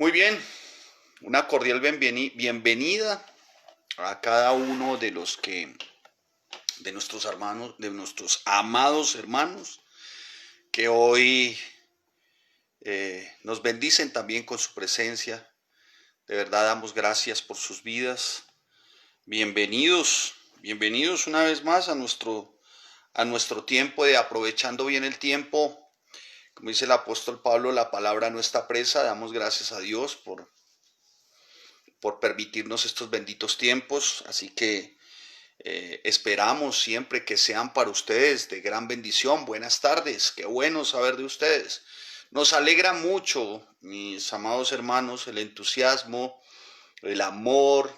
Muy bien, una cordial bienvenida a cada uno de nuestros hermanos, de nuestros amados hermanos, que hoy nos bendicen también con su presencia. De verdad damos gracias por sus vidas. Bienvenidos, bienvenidos una vez más a nuestro tiempo de aprovechando bien el tiempo. Como dice el apóstol Pablo, la palabra no está presa. Damos gracias a Dios por permitirnos estos benditos tiempos. Así que esperamos siempre que sean para ustedes de gran bendición. Buenas tardes, qué bueno saber de ustedes. Nos alegra mucho, mis amados hermanos, el entusiasmo, el amor,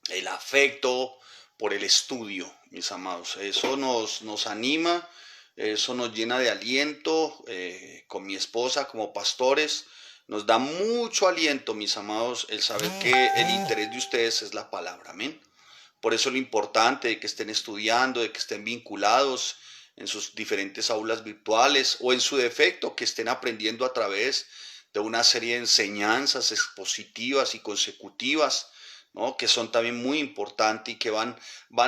el afecto por el estudio, mis amados. Eso nos anima, eso nos llena de aliento. Con mi esposa como pastores nos da mucho aliento, mis amados, el saber que el interés de ustedes es la palabra. Amén. Por eso lo importante de que estén estudiando, de que estén vinculados en sus diferentes aulas virtuales o en su defecto que estén aprendiendo a través de una serie de enseñanzas expositivas y consecutivas, ¿no? Que son también muy importantes y que van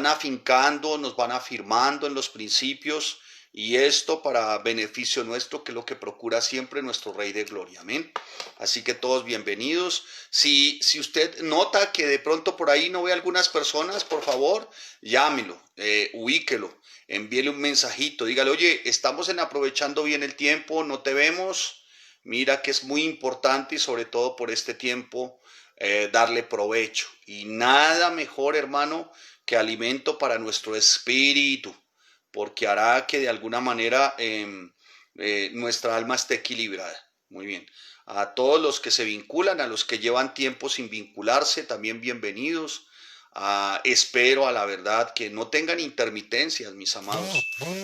afincando, nos van afirmando en los principios, y esto para beneficio nuestro, que es lo que procura siempre nuestro Rey de Gloria. Amén. Así que todos bienvenidos. Si usted nota que de pronto por ahí no ve a algunas personas, por favor, llámelo, ubíquelo, envíele un mensajito, dígale: oye, estamos aprovechando bien el tiempo, no te vemos. Mira que es muy importante, y sobre todo por este tiempo, darle provecho. Y nada mejor, hermano, que alimento para nuestro espíritu, porque hará que de alguna manera nuestra alma esté equilibrada. Muy bien. A todos los que se vinculan, a los que llevan tiempo sin vincularse, también bienvenidos. Espero a la verdad que no tengan intermitencias, mis amados.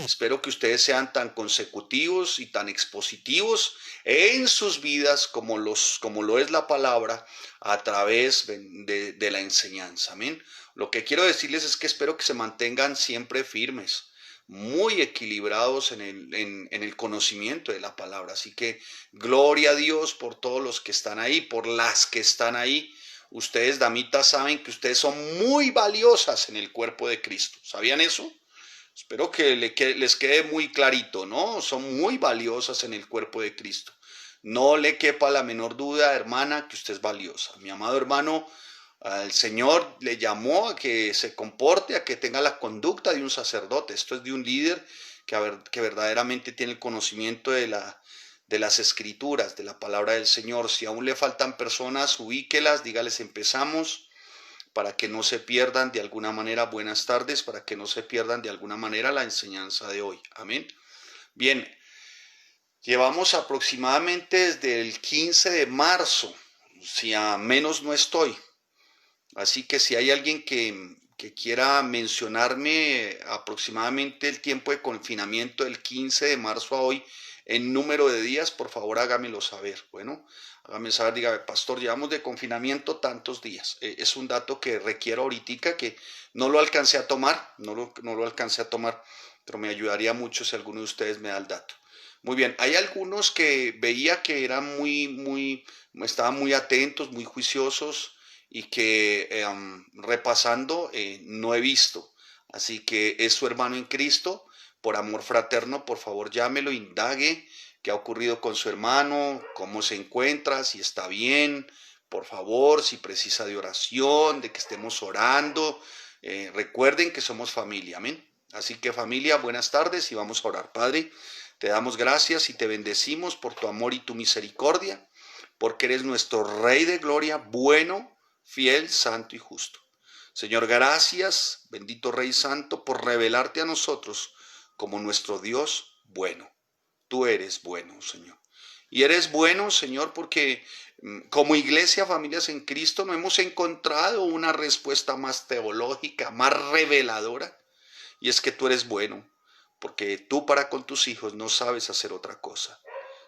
Espero que ustedes sean tan consecutivos y tan expositivos en sus vidas como lo es la palabra a través de la enseñanza. Amén. Lo que quiero decirles es que espero que se mantengan siempre firmes, muy equilibrados en el conocimiento de la palabra. Así que gloria a Dios por todos los que están ahí, por las que están ahí. Ustedes, damitas, saben que ustedes son muy valiosas en el cuerpo de Cristo. ¿Sabían eso? Espero que les quede muy clarito, ¿no? Son muy valiosas en el cuerpo de Cristo. No le quepa la menor duda, hermana, que usted es valiosa. Mi amado hermano, el Señor le llamó a que se comporte, a que tenga la conducta de un sacerdote. Esto es de un líder que verdaderamente tiene el conocimiento de las escrituras, de la palabra del Señor. Si aún le faltan personas, ubíquelas, dígales: empezamos, para que no se pierdan de alguna manera. Buenas tardes, para que no se pierdan de alguna manera la enseñanza de hoy. Amén. Bien, llevamos aproximadamente desde el 15 de marzo, si a menos no estoy. Así que si hay alguien que quiera mencionarme aproximadamente el tiempo de confinamiento del 15 de marzo a hoy en número de días, por favor hágamelo saber. Bueno, hágame saber, dígame: pastor, llevamos de confinamiento tantos días. Es un dato que requiero ahorita, que no lo alcancé a tomar, no lo alcancé a tomar, pero me ayudaría mucho si alguno de ustedes me da el dato. Muy bien, hay algunos que veía que eran estaban muy atentos, muy juiciosos, y que repasando no he visto. Así que es su hermano en Cristo. Por amor fraterno, por favor llámelo, indague qué ha ocurrido con su hermano, cómo se encuentra, si está bien, por favor, si precisa de oración, de que estemos orando. Recuerden que somos familia, amén. Así que, familia, buenas tardes y vamos a orar. Padre, te damos gracias y te bendecimos por tu amor y tu misericordia, porque eres nuestro Rey de gloria, bueno, fiel, santo y justo. Señor, gracias, bendito Rey Santo, por revelarte a nosotros como nuestro Dios bueno. Tú eres bueno, Señor. Y eres bueno, Señor, porque como iglesia, familias en Cristo, no hemos encontrado una respuesta más teológica, más reveladora. Y es que tú eres bueno, porque tú para con tus hijos no sabes hacer otra cosa,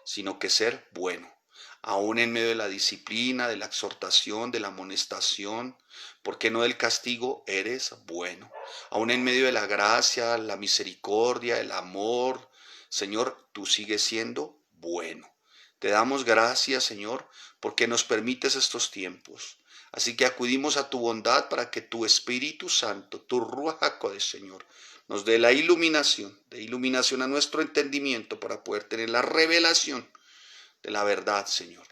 sino que ser bueno. Aún en medio de la disciplina, de la exhortación, de la amonestación, ¿por qué no del castigo? Eres bueno. Aún en medio de la gracia, la misericordia, el amor, Señor, tú sigues siendo bueno. Te damos gracias, Señor, porque nos permites estos tiempos. Así que acudimos a tu bondad para que tu Espíritu Santo, tu Ruach HaKodesh, Señor, nos dé la iluminación, de iluminación a nuestro entendimiento para poder tener la revelación de la verdad, Señor.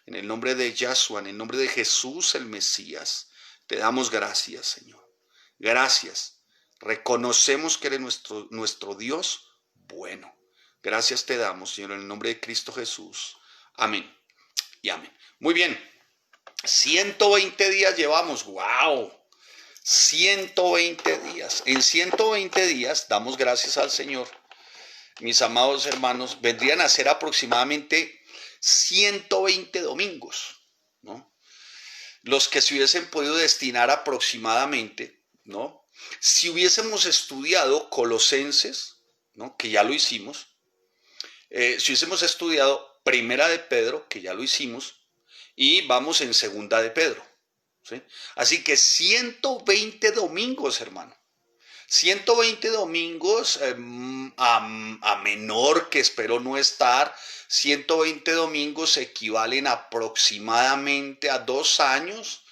En el nombre de Yahshua, en el nombre de Jesús el Mesías, te damos gracias, Señor. Gracias. Reconocemos que eres nuestro Dios bueno. Gracias te damos, Señor, en el nombre de Cristo Jesús. Amén y amén. Muy bien. 120 días llevamos. ¡Wow! 120 días. En 120 días damos gracias al Señor. Mis amados hermanos, vendrían a ser aproximadamente 120 domingos, ¿no? Los que se hubiesen podido destinar aproximadamente, ¿no? Si hubiésemos estudiado Colosenses, ¿no? Que ya lo hicimos. Si hubiésemos estudiado Primera de Pedro, que ya lo hicimos, y vamos en Segunda de Pedro, ¿sí? Así que 120 domingos, hermano. 120 domingos a menor, que espero no estar. 120 domingos equivalen aproximadamente a 2 años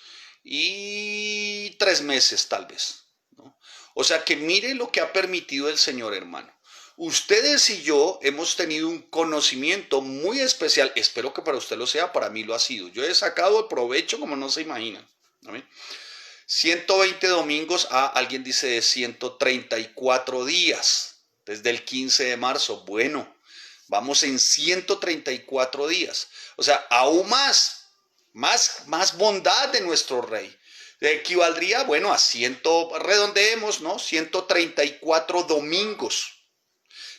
y 3 meses tal vez, ¿no? O sea que mire lo que ha permitido el Señor, hermano. Ustedes y yo hemos tenido un conocimiento muy especial. Espero que para usted lo sea, para mí lo ha sido. Yo he sacado el provecho como no se imaginan, ¿no? 120 domingos, alguien dice de 134 días, desde el 15 de marzo. Bueno, vamos en 134 días. O sea, aún más bondad de nuestro Rey. Equivaldría, bueno, a redondeemos, ¿no? 134 domingos.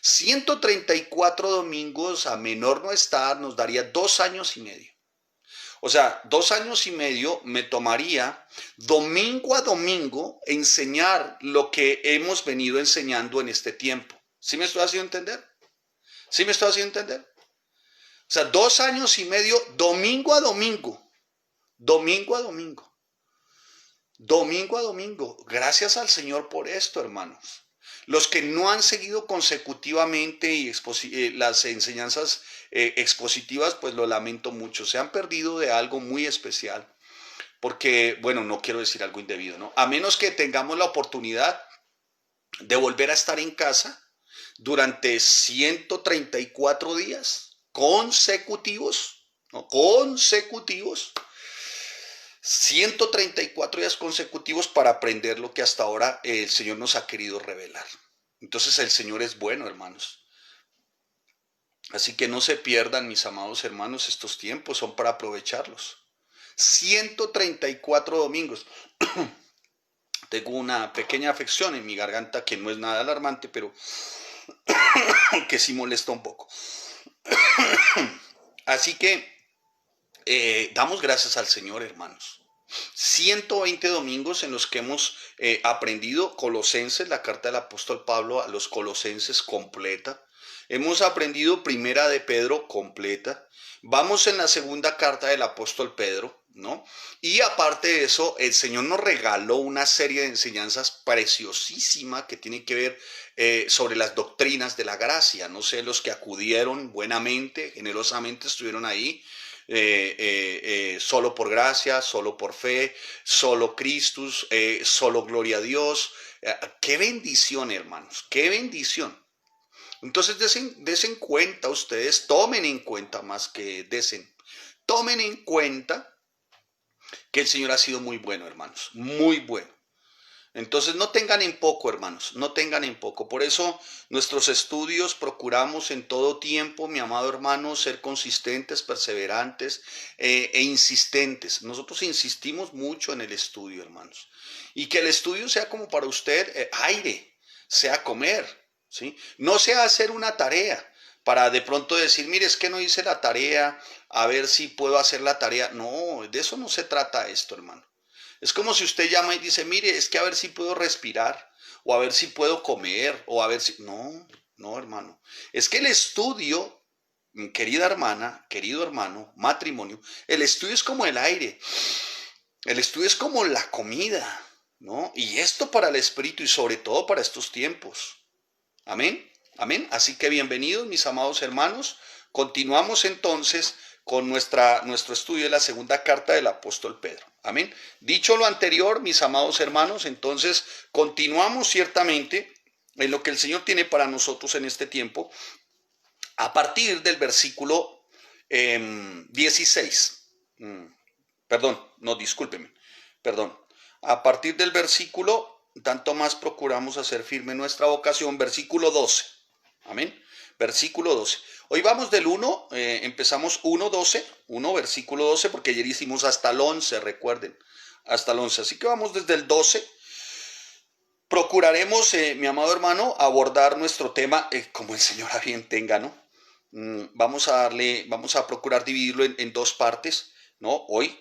134 domingos a menor no estar nos daría 2 años y medio. O sea, 2 años y medio me tomaría domingo a domingo enseñar lo que hemos venido enseñando en este tiempo. ¿Sí me estoy haciendo entender? ¿Sí me estoy haciendo entender? O sea, 2 años y medio, domingo a domingo. Domingo a domingo. Domingo a domingo. Gracias al Señor por esto, hermanos. Los que no han seguido consecutivamente y las enseñanzas expositivas, pues lo lamento mucho. Se han perdido de algo muy especial. Porque, bueno, no quiero decir algo indebido, ¿no? A menos que tengamos la oportunidad de volver a estar en casa durante 134 días consecutivos, ¿no? Consecutivos. 134 días consecutivos para aprender lo que hasta ahora el Señor nos ha querido revelar. Entonces el Señor es bueno, hermanos. Así que no se pierdan, mis amados hermanos, estos tiempos son para aprovecharlos. 134 domingos. Tengo una pequeña afección en mi garganta que no es nada alarmante, pero que sí molesta un poco. Así que damos gracias al Señor, hermanos. 120 domingos en los que hemos aprendido Colosenses, la carta del apóstol Pablo a los Colosenses completa. Hemos aprendido Primera de Pedro completa. Vamos en la segunda carta del apóstol Pedro, ¿no? Y aparte de eso, el Señor nos regaló una serie de enseñanzas preciosísimas que tienen que ver sobre las doctrinas de la gracia. No sé, los que acudieron buenamente, generosamente estuvieron ahí. Solo por gracia, solo por fe, solo Cristo, solo gloria a Dios. Qué bendición, hermanos, qué bendición. Entonces desen cuenta ustedes, tomen en cuenta más que tomen en cuenta que el Señor ha sido muy bueno, hermanos, muy bueno. Entonces no tengan en poco, hermanos, no tengan en poco. Por eso nuestros estudios procuramos en todo tiempo, mi amado hermano, ser consistentes, perseverantes e insistentes. Nosotros insistimos mucho en el estudio, hermanos. Y que el estudio sea como para usted aire, sea comer, ¿sí? No sea hacer una tarea para de pronto decir, mire, es que no hice la tarea, a ver si puedo hacer la tarea. No, de eso no se trata esto, hermano. Es como si usted llama y dice, mire, es que a ver si puedo respirar, o a ver si puedo comer, o a ver si... No, hermano. Es que el estudio, querida hermana, querido hermano, matrimonio, el estudio es como el aire. El estudio es como la comida, ¿no? Y esto para el espíritu y sobre todo para estos tiempos. Amén. Amén. Así que bienvenidos, mis amados hermanos. Continuamos entonces con nuestro estudio de la segunda carta del apóstol Pedro. Amén. Dicho lo anterior, mis amados hermanos, entonces continuamos ciertamente en lo que el Señor tiene para nosotros en este tiempo, a partir del versículo 16. Perdón, no, discúlpeme, perdón. A partir del versículo, tanto más procuramos hacer firme nuestra vocación, versículo 12. Amén. Versículo 12. Hoy vamos del 1, empezamos 1:12, 1 versículo 12, porque ayer hicimos hasta el 11, recuerden, hasta el 11. Así que vamos desde el 12. Procuraremos, mi amado hermano, abordar nuestro tema como el Señor a bien tenga, ¿no? Vamos a procurar dividirlo en dos partes, ¿no? Hoy,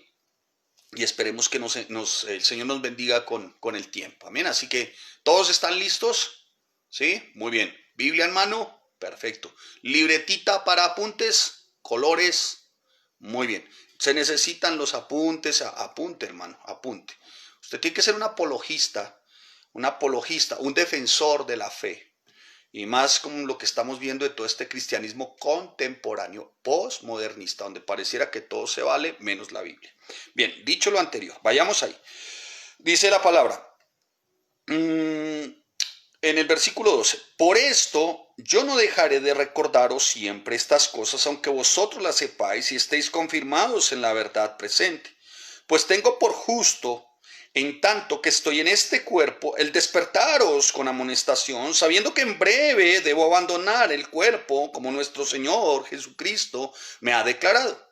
y esperemos que el Señor nos bendiga con el tiempo. Amén. Así que, ¿todos están listos? ¿Sí? Muy bien. ¿Biblia en mano? Perfecto. ¿Libretita para apuntes? ¿Colores? Muy bien. Se necesitan los apuntes. Apunte, hermano, apunte. Usted tiene que ser un apologista, un defensor de la fe. Y más como lo que estamos viendo de todo este cristianismo contemporáneo, postmodernista, donde pareciera que todo se vale menos la Biblia. Bien, dicho lo anterior, vayamos ahí. Dice la palabra, en el versículo 12, por esto yo no dejaré de recordaros siempre estas cosas, aunque vosotros las sepáis y estéis confirmados en la verdad presente. Pues tengo por justo, en tanto que estoy en este cuerpo, el despertaros con amonestación, sabiendo que en breve debo abandonar el cuerpo, como nuestro Señor Jesucristo me ha declarado.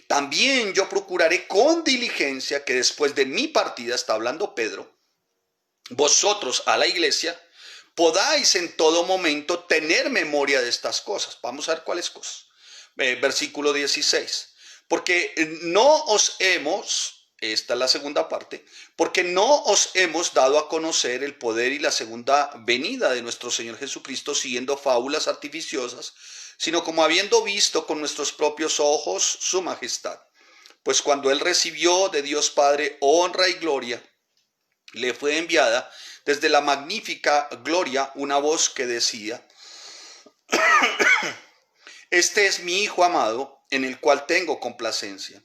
También yo procuraré con diligencia que después de mi partida, está hablando Pedro, vosotros a la iglesia, podáis en todo momento tener memoria de estas cosas. Vamos a ver cuáles cosas. Versículo 16. Porque no os hemos, esta es la segunda parte, porque no os hemos dado a conocer el poder y la segunda venida de nuestro Señor Jesucristo siguiendo fábulas artificiosas, sino como habiendo visto con nuestros propios ojos su majestad. Pues cuando Él recibió de Dios Padre honra y gloria, le fue enviada desde la magnífica gloria una voz que decía, este es mi Hijo amado, en el cual tengo complacencia.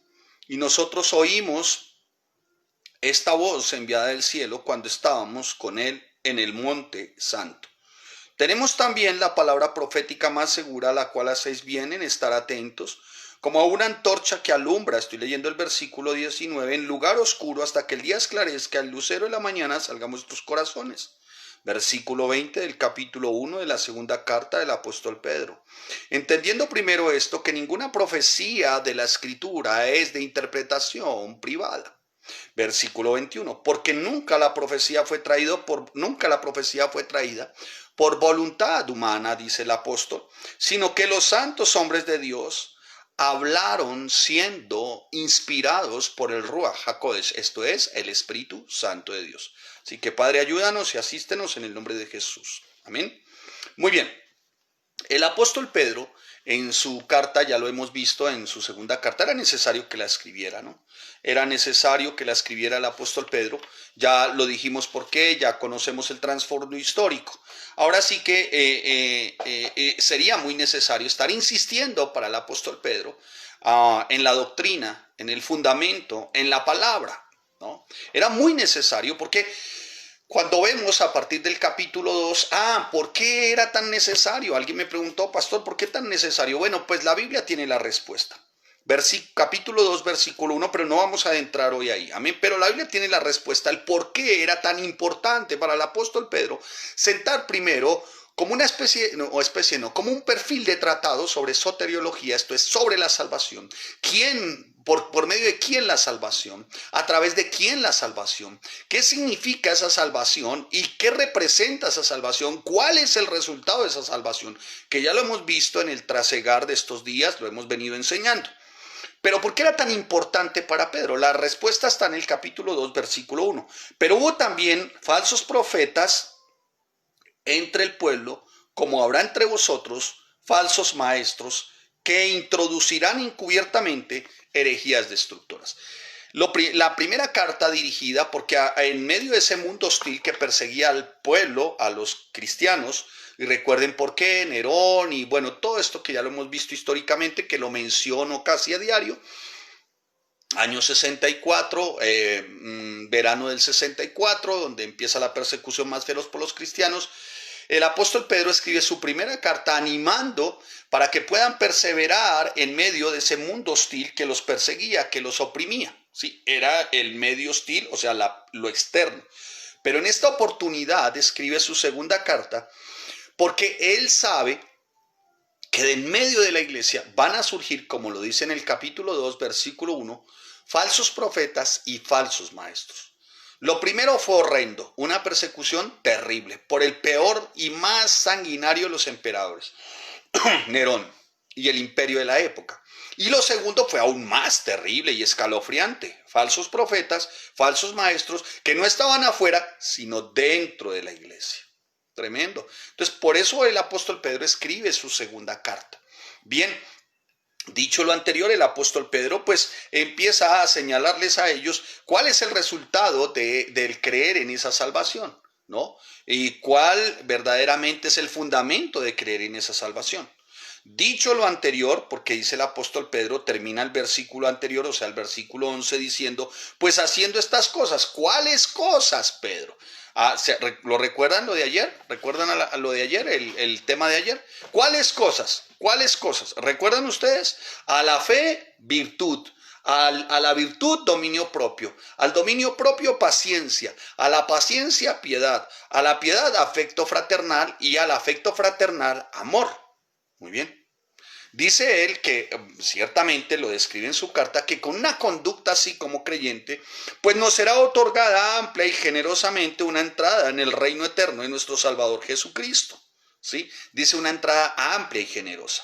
Y nosotros oímos esta voz enviada del cielo cuando estábamos con Él en el monte santo. Tenemos también la palabra profética más segura, a la cual hacéis bien en estar atentos, como a una antorcha que alumbra, estoy leyendo el versículo 19, en lugar oscuro hasta que el día esclarezca, el lucero de la mañana salga a vuestros corazones. Versículo 20 del capítulo 1 de la segunda carta del apóstol Pedro. Entendiendo primero esto, que ninguna profecía de la Escritura es de interpretación privada. Versículo 21, porque nunca la profecía fue traída por voluntad humana, dice el apóstol, sino que los santos hombres de Dios hablaron siendo inspirados por el Ruach HaKodesh, esto es, el Espíritu Santo de Dios. Así que, Padre, ayúdanos y asístenos en el nombre de Jesús. Amén. Muy bien. El apóstol Pedro, en su carta, ya lo hemos visto, en su segunda carta, era necesario que la escribiera, ¿no? Era necesario que la escribiera el apóstol Pedro. Ya lo dijimos por qué, ya conocemos el trasfondo histórico. Ahora sí que sería muy necesario estar insistiendo para el apóstol Pedro en la doctrina, en el fundamento, en la palabra, ¿no? Era muy necesario porque cuando vemos a partir del capítulo 2, ¿por qué era tan necesario? Alguien me preguntó, pastor, ¿por qué tan necesario? Bueno, pues la Biblia tiene la respuesta. Capítulo 2, versículo 1, pero no vamos a entrar hoy ahí. Amén. Pero la Biblia tiene la respuesta, el por qué era tan importante para el apóstol Pedro sentar primero como una como un perfil de tratado sobre soteriología, esto es, sobre la salvación. Por medio de quién la salvación, a través de quién la salvación, qué significa esa salvación y qué representa esa salvación, cuál es el resultado de esa salvación, que ya lo hemos visto en el trasegar de estos días, lo hemos venido enseñando. Pero ¿por qué era tan importante para Pedro? La respuesta está en el capítulo 2, versículo 1. Pero hubo también falsos profetas entre el pueblo, como habrá entre vosotros falsos maestros que introducirán encubiertamente herejías destructoras. La primera carta dirigida, porque en medio de ese mundo hostil que perseguía al pueblo, a los cristianos, Y recuerden por qué, Nerón y bueno, todo esto que ya lo hemos visto históricamente, que lo menciono casi a diario. Año 64, verano del 64, donde empieza la persecución más feroz por los cristianos. El apóstol Pedro escribe su primera carta animando para que puedan perseverar en medio de ese mundo hostil que los perseguía, que los oprimía. ¿Sí? Era el medio hostil, o sea, lo externo. Pero en esta oportunidad escribe su segunda carta porque él sabe que de en medio de la iglesia van a surgir, como lo dice en el capítulo 2, versículo 1, falsos profetas y falsos maestros. Lo primero fue horrendo, una persecución terrible por el peor y más sanguinario de los emperadores, Nerón, y el imperio de la época. Y lo segundo fue aún más terrible y escalofriante, falsos profetas, falsos maestros que no estaban afuera, sino dentro de la iglesia. Tremendo. Entonces, por eso el apóstol Pedro escribe su segunda carta. Bien, dicho lo anterior, el apóstol Pedro pues empieza a señalarles a ellos cuál es el resultado del creer en esa salvación, ¿no? Y cuál verdaderamente es el fundamento de creer en esa salvación. Dicho lo anterior, porque dice el apóstol Pedro, termina el versículo anterior, o sea, el versículo 11 diciendo, pues haciendo estas cosas. ¿Cuáles cosas, Pedro? ¿Lo recuerdan lo de ayer? ¿Recuerdan a lo de ayer, el tema de ayer? ¿Cuáles cosas? ¿Cuáles cosas? ¿Recuerdan ustedes? A la fe, virtud. A la virtud, dominio propio. Al dominio propio, paciencia. A la paciencia, piedad. A la piedad, afecto fraternal. Y al afecto fraternal, amor. Muy bien. Dice él que ciertamente lo describe en su carta, que con una conducta así como creyente, pues nos será otorgada amplia y generosamente una entrada en el reino eterno de nuestro Salvador Jesucristo. ¿Sí? Dice una entrada amplia y generosa,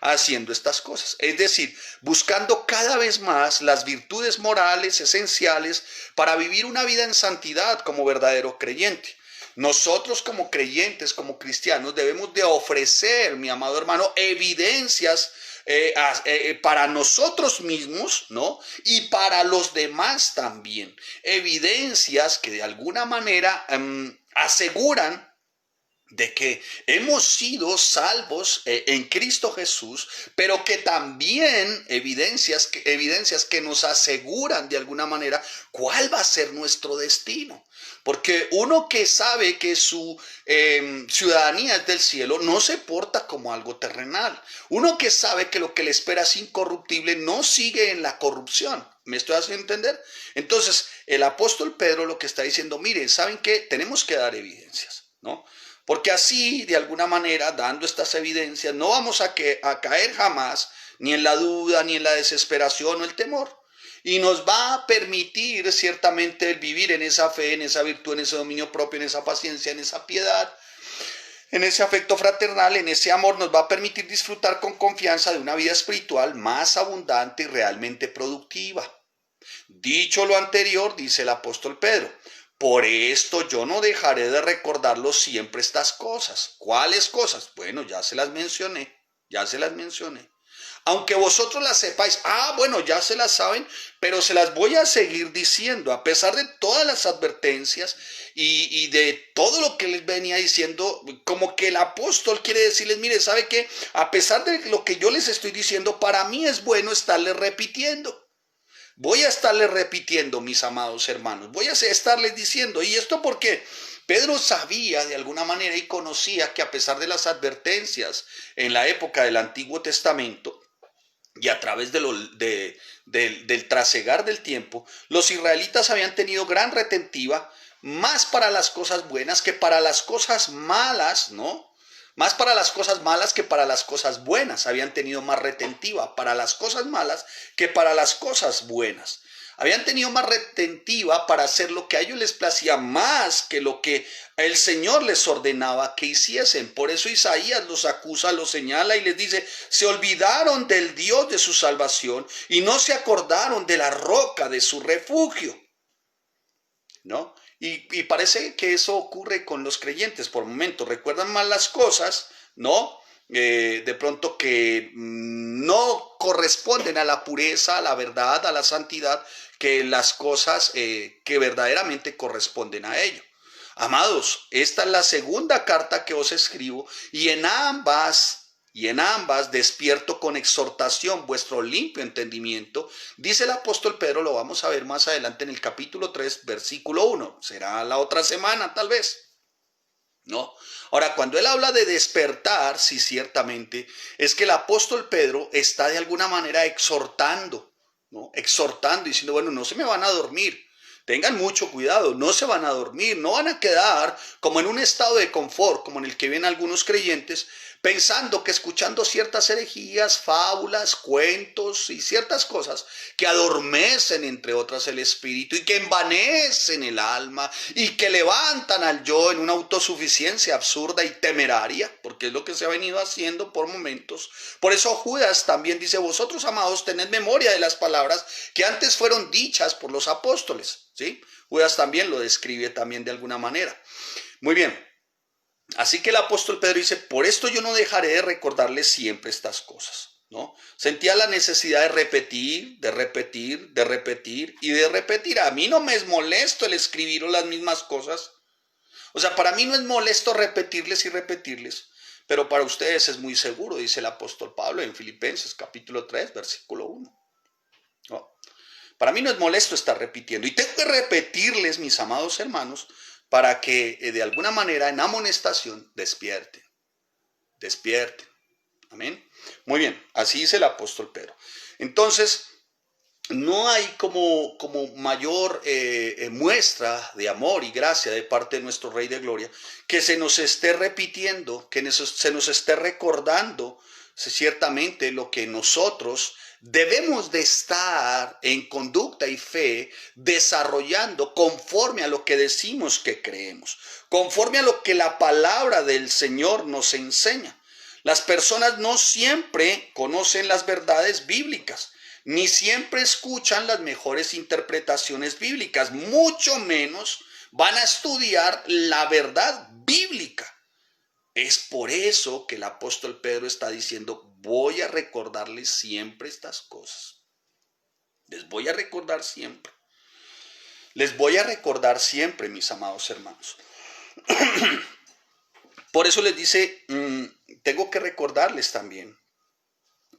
haciendo estas cosas. Es decir, buscando cada vez más las virtudes morales esenciales para vivir una vida en santidad como verdadero creyente. Nosotros como creyentes, como cristianos, debemos de ofrecer, mi amado hermano, evidencias para nosotros mismos, ¿no? Y para los demás también. Evidencias que de alguna manera aseguran de que hemos sido salvos en Cristo Jesús, pero que también evidencias que nos aseguran de alguna manera cuál va a ser nuestro destino. Porque uno que sabe que su ciudadanía es del cielo no se porta como algo terrenal. Uno que sabe que lo que le espera es incorruptible no sigue en la corrupción. ¿Me estoy haciendo entender? Entonces, el apóstol Pedro lo que está diciendo, miren, ¿saben qué? Tenemos que dar evidencias, ¿no? Porque así, de alguna manera, dando estas evidencias, no vamos a caer jamás ni en la duda, ni en la desesperación o el temor. Y nos va a permitir ciertamente el vivir en esa fe, en esa virtud, en ese dominio propio, en esa paciencia, en esa piedad, en ese afecto fraternal, en ese amor. Nos va a permitir disfrutar con confianza de una vida espiritual más abundante y realmente productiva. Dicho lo anterior, dice el apóstol Pedro, por esto yo no dejaré de recordarlo siempre estas cosas. ¿Cuáles cosas? Bueno, ya se las mencioné. Aunque vosotros las sepáis, bueno, ya se las saben, pero se las voy a seguir diciendo, a pesar de todas las advertencias y de todo lo que les venía diciendo, como que el apóstol quiere decirles, mire, ¿sabe qué? A pesar de lo que yo les estoy diciendo, para mí es bueno estarles repitiendo. Voy a estarles repitiendo, mis amados hermanos, voy a estarles diciendo, ¿y esto por qué? Pedro sabía de alguna manera y conocía que a pesar de las advertencias en la época del Antiguo Testamento y a través del trasegar del tiempo, los israelitas habían tenido gran retentiva, más para las cosas buenas que para las cosas malas, ¿no? Más para las cosas malas que para las cosas buenas. Habían tenido más retentiva para las cosas malas que para las cosas buenas. Habían tenido más retentiva para hacer lo que a ellos les placía más que lo que el Señor les ordenaba que hiciesen. Por eso Isaías los acusa, los señala y les dice, se olvidaron del Dios de su salvación y no se acordaron de la roca de su refugio, ¿no? Y parece que eso ocurre con los creyentes por momentos. Recuerdan más las cosas, ¿no? De pronto que no corresponden a la pureza, a la verdad, a la santidad, que las cosas que verdaderamente corresponden a ello. Amados, esta es la segunda carta que os escribo y en ambas despierto con exhortación vuestro limpio entendimiento. Dice el apóstol Pedro, lo vamos a ver más adelante en el capítulo 3, versículo 1. Será la otra semana tal vez. ¿No? Ahora, cuando él habla de despertar, sí, ciertamente, es que el apóstol Pedro está de alguna manera exhortando, ¿no? Exhortando, diciendo, bueno, no se me van a dormir. Tengan mucho cuidado, no se van a dormir, no van a quedar como en un estado de confort, como en el que viven algunos creyentes, pensando que escuchando ciertas herejías, fábulas, cuentos y ciertas cosas que adormecen, entre otras, el espíritu y que envanecen el alma y que levantan al yo en una autosuficiencia absurda y temeraria, porque es lo que se ha venido haciendo por momentos. Por eso Judas también dice, vosotros, amados, tened memoria de las palabras que antes fueron dichas por los apóstoles, ¿sí? Judas también lo describe también de alguna manera. Muy bien. Así que el apóstol Pedro dice, por esto yo no dejaré de recordarles siempre estas cosas, ¿no? Sentía la necesidad de repetir, de repetir, de repetir y de repetir. A mí no me es molesto el escribir las mismas cosas. O sea, para mí no es molesto repetirles y repetirles, pero para ustedes es muy seguro, dice el apóstol Pablo en Filipenses capítulo 3, versículo 1. ¿No? Para mí no es molesto estar repitiendo y tengo que repetirles, mis amados hermanos, para que de alguna manera en amonestación despierten. Amén. Muy bien, así dice el apóstol Pedro. Entonces, no hay como mayor muestra de amor y gracia de parte de nuestro Rey de Gloria que se nos esté repitiendo, que se nos esté recordando ciertamente lo que nosotros debemos de estar en conducta y fe desarrollando conforme a lo que decimos que creemos, conforme a lo que la palabra del Señor nos enseña. Las personas no siempre conocen las verdades bíblicas, ni siempre escuchan las mejores interpretaciones bíblicas, mucho menos van a estudiar la verdad bíblica. Es por eso que el apóstol Pedro está diciendo, voy a recordarles siempre estas cosas. Les voy a recordar siempre. Les voy a recordar siempre, mis amados hermanos. Por eso les dice, tengo que recordarles también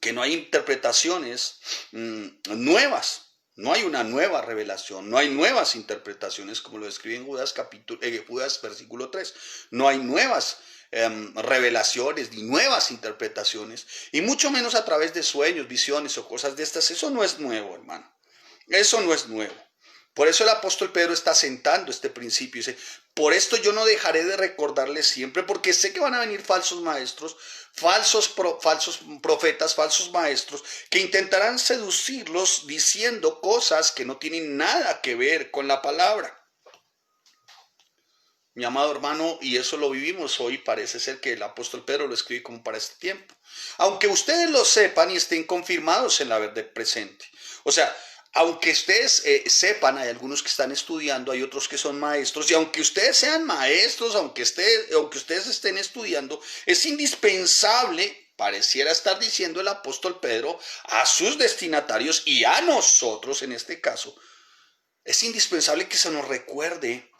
que no hay interpretaciones nuevas. No hay una nueva revelación, no hay nuevas interpretaciones, como lo describe en Judas versículo 3. No hay nuevas revelaciones ni nuevas interpretaciones, y mucho menos a través de sueños, visiones o cosas de estas. Eso no es nuevo, hermano. Eso no es nuevo. Por eso el apóstol Pedro está sentando este principio y dice, por esto yo no dejaré de recordarles siempre, porque sé que van a venir falsos maestros, falsos profetas, falsos maestros, que intentarán seducirlos diciendo cosas que no tienen nada que ver con la palabra. Mi amado hermano, y eso lo vivimos hoy, parece ser que el apóstol Pedro lo escribe como para este tiempo. Aunque ustedes lo sepan y estén confirmados en la verdad presente. O sea, aunque ustedes sepan, hay algunos que están estudiando, hay otros que son maestros, y aunque ustedes sean maestros, aunque ustedes estén estudiando, es indispensable, pareciera estar diciendo el apóstol Pedro, a sus destinatarios y a nosotros en este caso, es indispensable que se nos recuerde,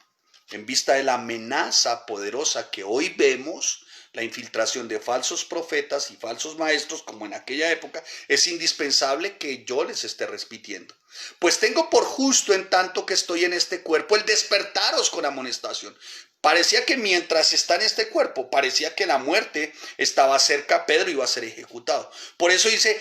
en vista de la amenaza poderosa que hoy vemos, la infiltración de falsos profetas y falsos maestros como en aquella época, es indispensable que yo les esté repitiendo. Pues tengo por justo, en tanto que estoy en este cuerpo, el despertaros con amonestación. Parecía que mientras está en este cuerpo, parecía que la muerte estaba cerca, Pedro iba a ser ejecutado. Por eso dice,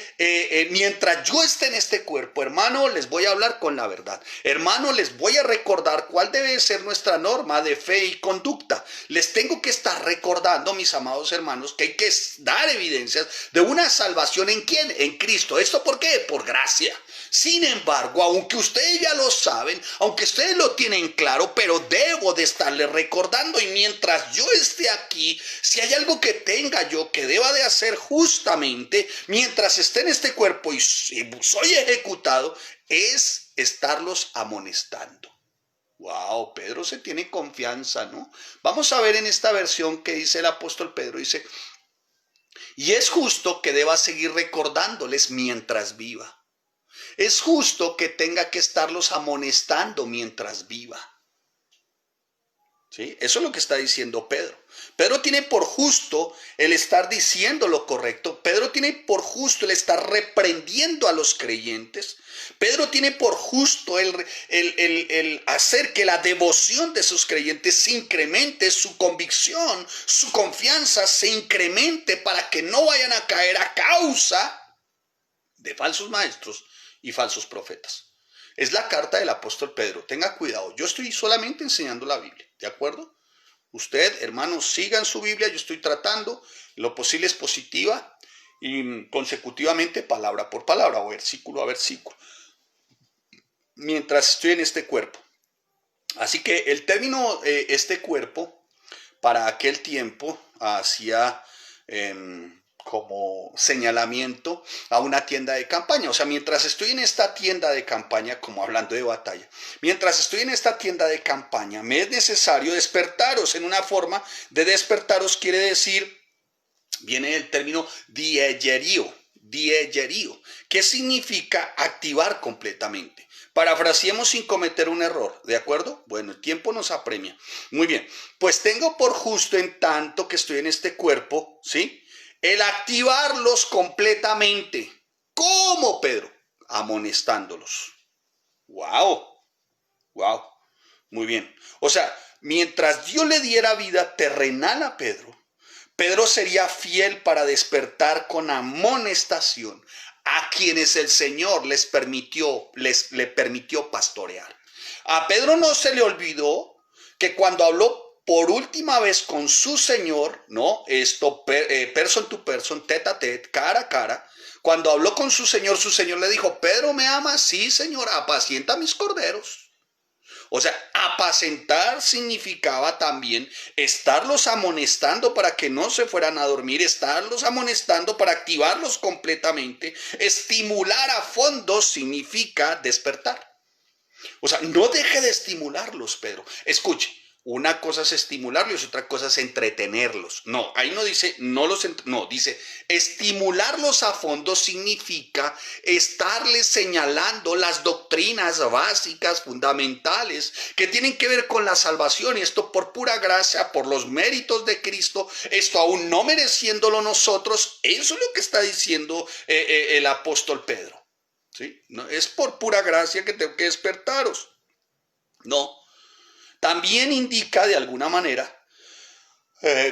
mientras yo esté en este cuerpo, hermano, les voy a hablar con la verdad. Hermano, les voy a recordar cuál debe ser nuestra norma de fe y conducta. Les tengo que estar recordando, mis amados hermanos, que hay que dar evidencias de una salvación. ¿En quién? En Cristo. ¿Esto por qué? Por gracia. Sin embargo, aunque ustedes ya lo saben, aunque ustedes lo tienen claro, pero debo de estarles recordando, y mientras yo esté aquí, si hay algo que tenga yo que deba de hacer justamente mientras esté en este cuerpo y soy ejecutado, es estarlos amonestando. Wow, Pedro se tiene confianza, ¿no? Vamos a ver en esta versión que dice el apóstol Pedro, dice, y es justo que deba seguir recordándoles mientras viva. Es justo que tenga que estarlos amonestando mientras viva. ¿Sí? Eso es lo que está diciendo Pedro. Pedro tiene por justo el estar diciendo lo correcto. Pedro tiene por justo el estar reprendiendo a los creyentes. Pedro tiene por justo el hacer que la devoción de sus creyentes se incremente, su convicción, su confianza se incremente para que no vayan a caer a causa de falsos maestros y falsos profetas. Es la carta del apóstol Pedro. Tenga cuidado. Yo estoy solamente enseñando la Biblia. ¿De acuerdo? Usted, hermanos, sigan su Biblia. Yo estoy tratando lo posible es positiva y consecutivamente palabra por palabra o versículo a versículo. Mientras estoy en este cuerpo. Así que el término este cuerpo para aquel tiempo hacía como señalamiento a una tienda de campaña. O sea, mientras estoy en esta tienda de campaña, como hablando de batalla, mientras estoy en esta tienda de campaña, me es necesario despertaros. En una forma de despertaros quiere decir, viene el término diegerio, que significa activar completamente. Parafraseemos sin cometer un error, ¿de acuerdo? Bueno, el tiempo nos apremia. Muy bien, pues tengo por justo en tanto que estoy en este cuerpo, ¿sí? El activarlos completamente. ¿Cómo, Pedro? Amonestándolos. ¡Wow! ¡Wow! Muy bien. O sea, mientras Dios le diera vida terrenal a Pedro, Pedro sería fiel para despertar con amonestación a quienes el Señor le permitió pastorear. A Pedro no se le olvidó que cuando habló por última vez con su Señor, ¿no? Esto, person to person, tete a tete, cara a cara. Cuando habló con su Señor le dijo, Pedro, ¿me amas? Sí, Señor, apacienta mis corderos. O sea, apacentar significaba también estarlos amonestando para que no se fueran a dormir, estarlos amonestando para activarlos completamente. Estimular a fondo significa despertar. O sea, no deje de estimularlos, Pedro. Escuche, una cosa es estimularlos y otra cosa es entretenerlos. No, ahí no dice, no, dice, estimularlos a fondo significa estarles señalando las doctrinas básicas, fundamentales, que tienen que ver con la salvación, y esto por pura gracia, por los méritos de Cristo, esto aún no mereciéndolo nosotros. Eso es lo que está diciendo el apóstol Pedro. ¿Sí? No, es por pura gracia que tengo que despertaros. No. También indica de alguna manera,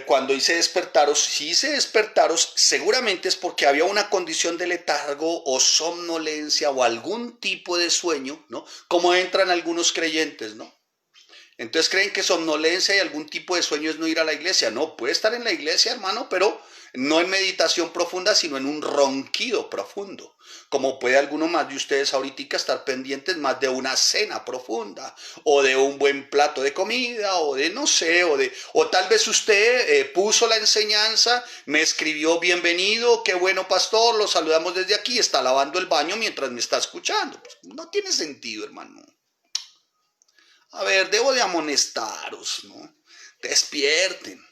cuando dice despertaros, si dice despertaros, seguramente es porque había una condición de letargo o somnolencia o algún tipo de sueño, ¿no? Como entran algunos creyentes, ¿no? Entonces creen que somnolencia y algún tipo de sueño es no ir a la iglesia. No, puede estar en la iglesia, hermano, pero no en meditación profunda, sino en un ronquido profundo. Como puede alguno más de ustedes ahorita estar pendientes más de una cena profunda, o de un buen plato de comida, o de no sé, o tal vez usted puso la enseñanza, me escribió bienvenido, qué bueno pastor, lo saludamos desde aquí, está lavando el baño mientras me está escuchando. Pues no tiene sentido, hermano. A ver, debo de amonestaros, ¿no? Despierten.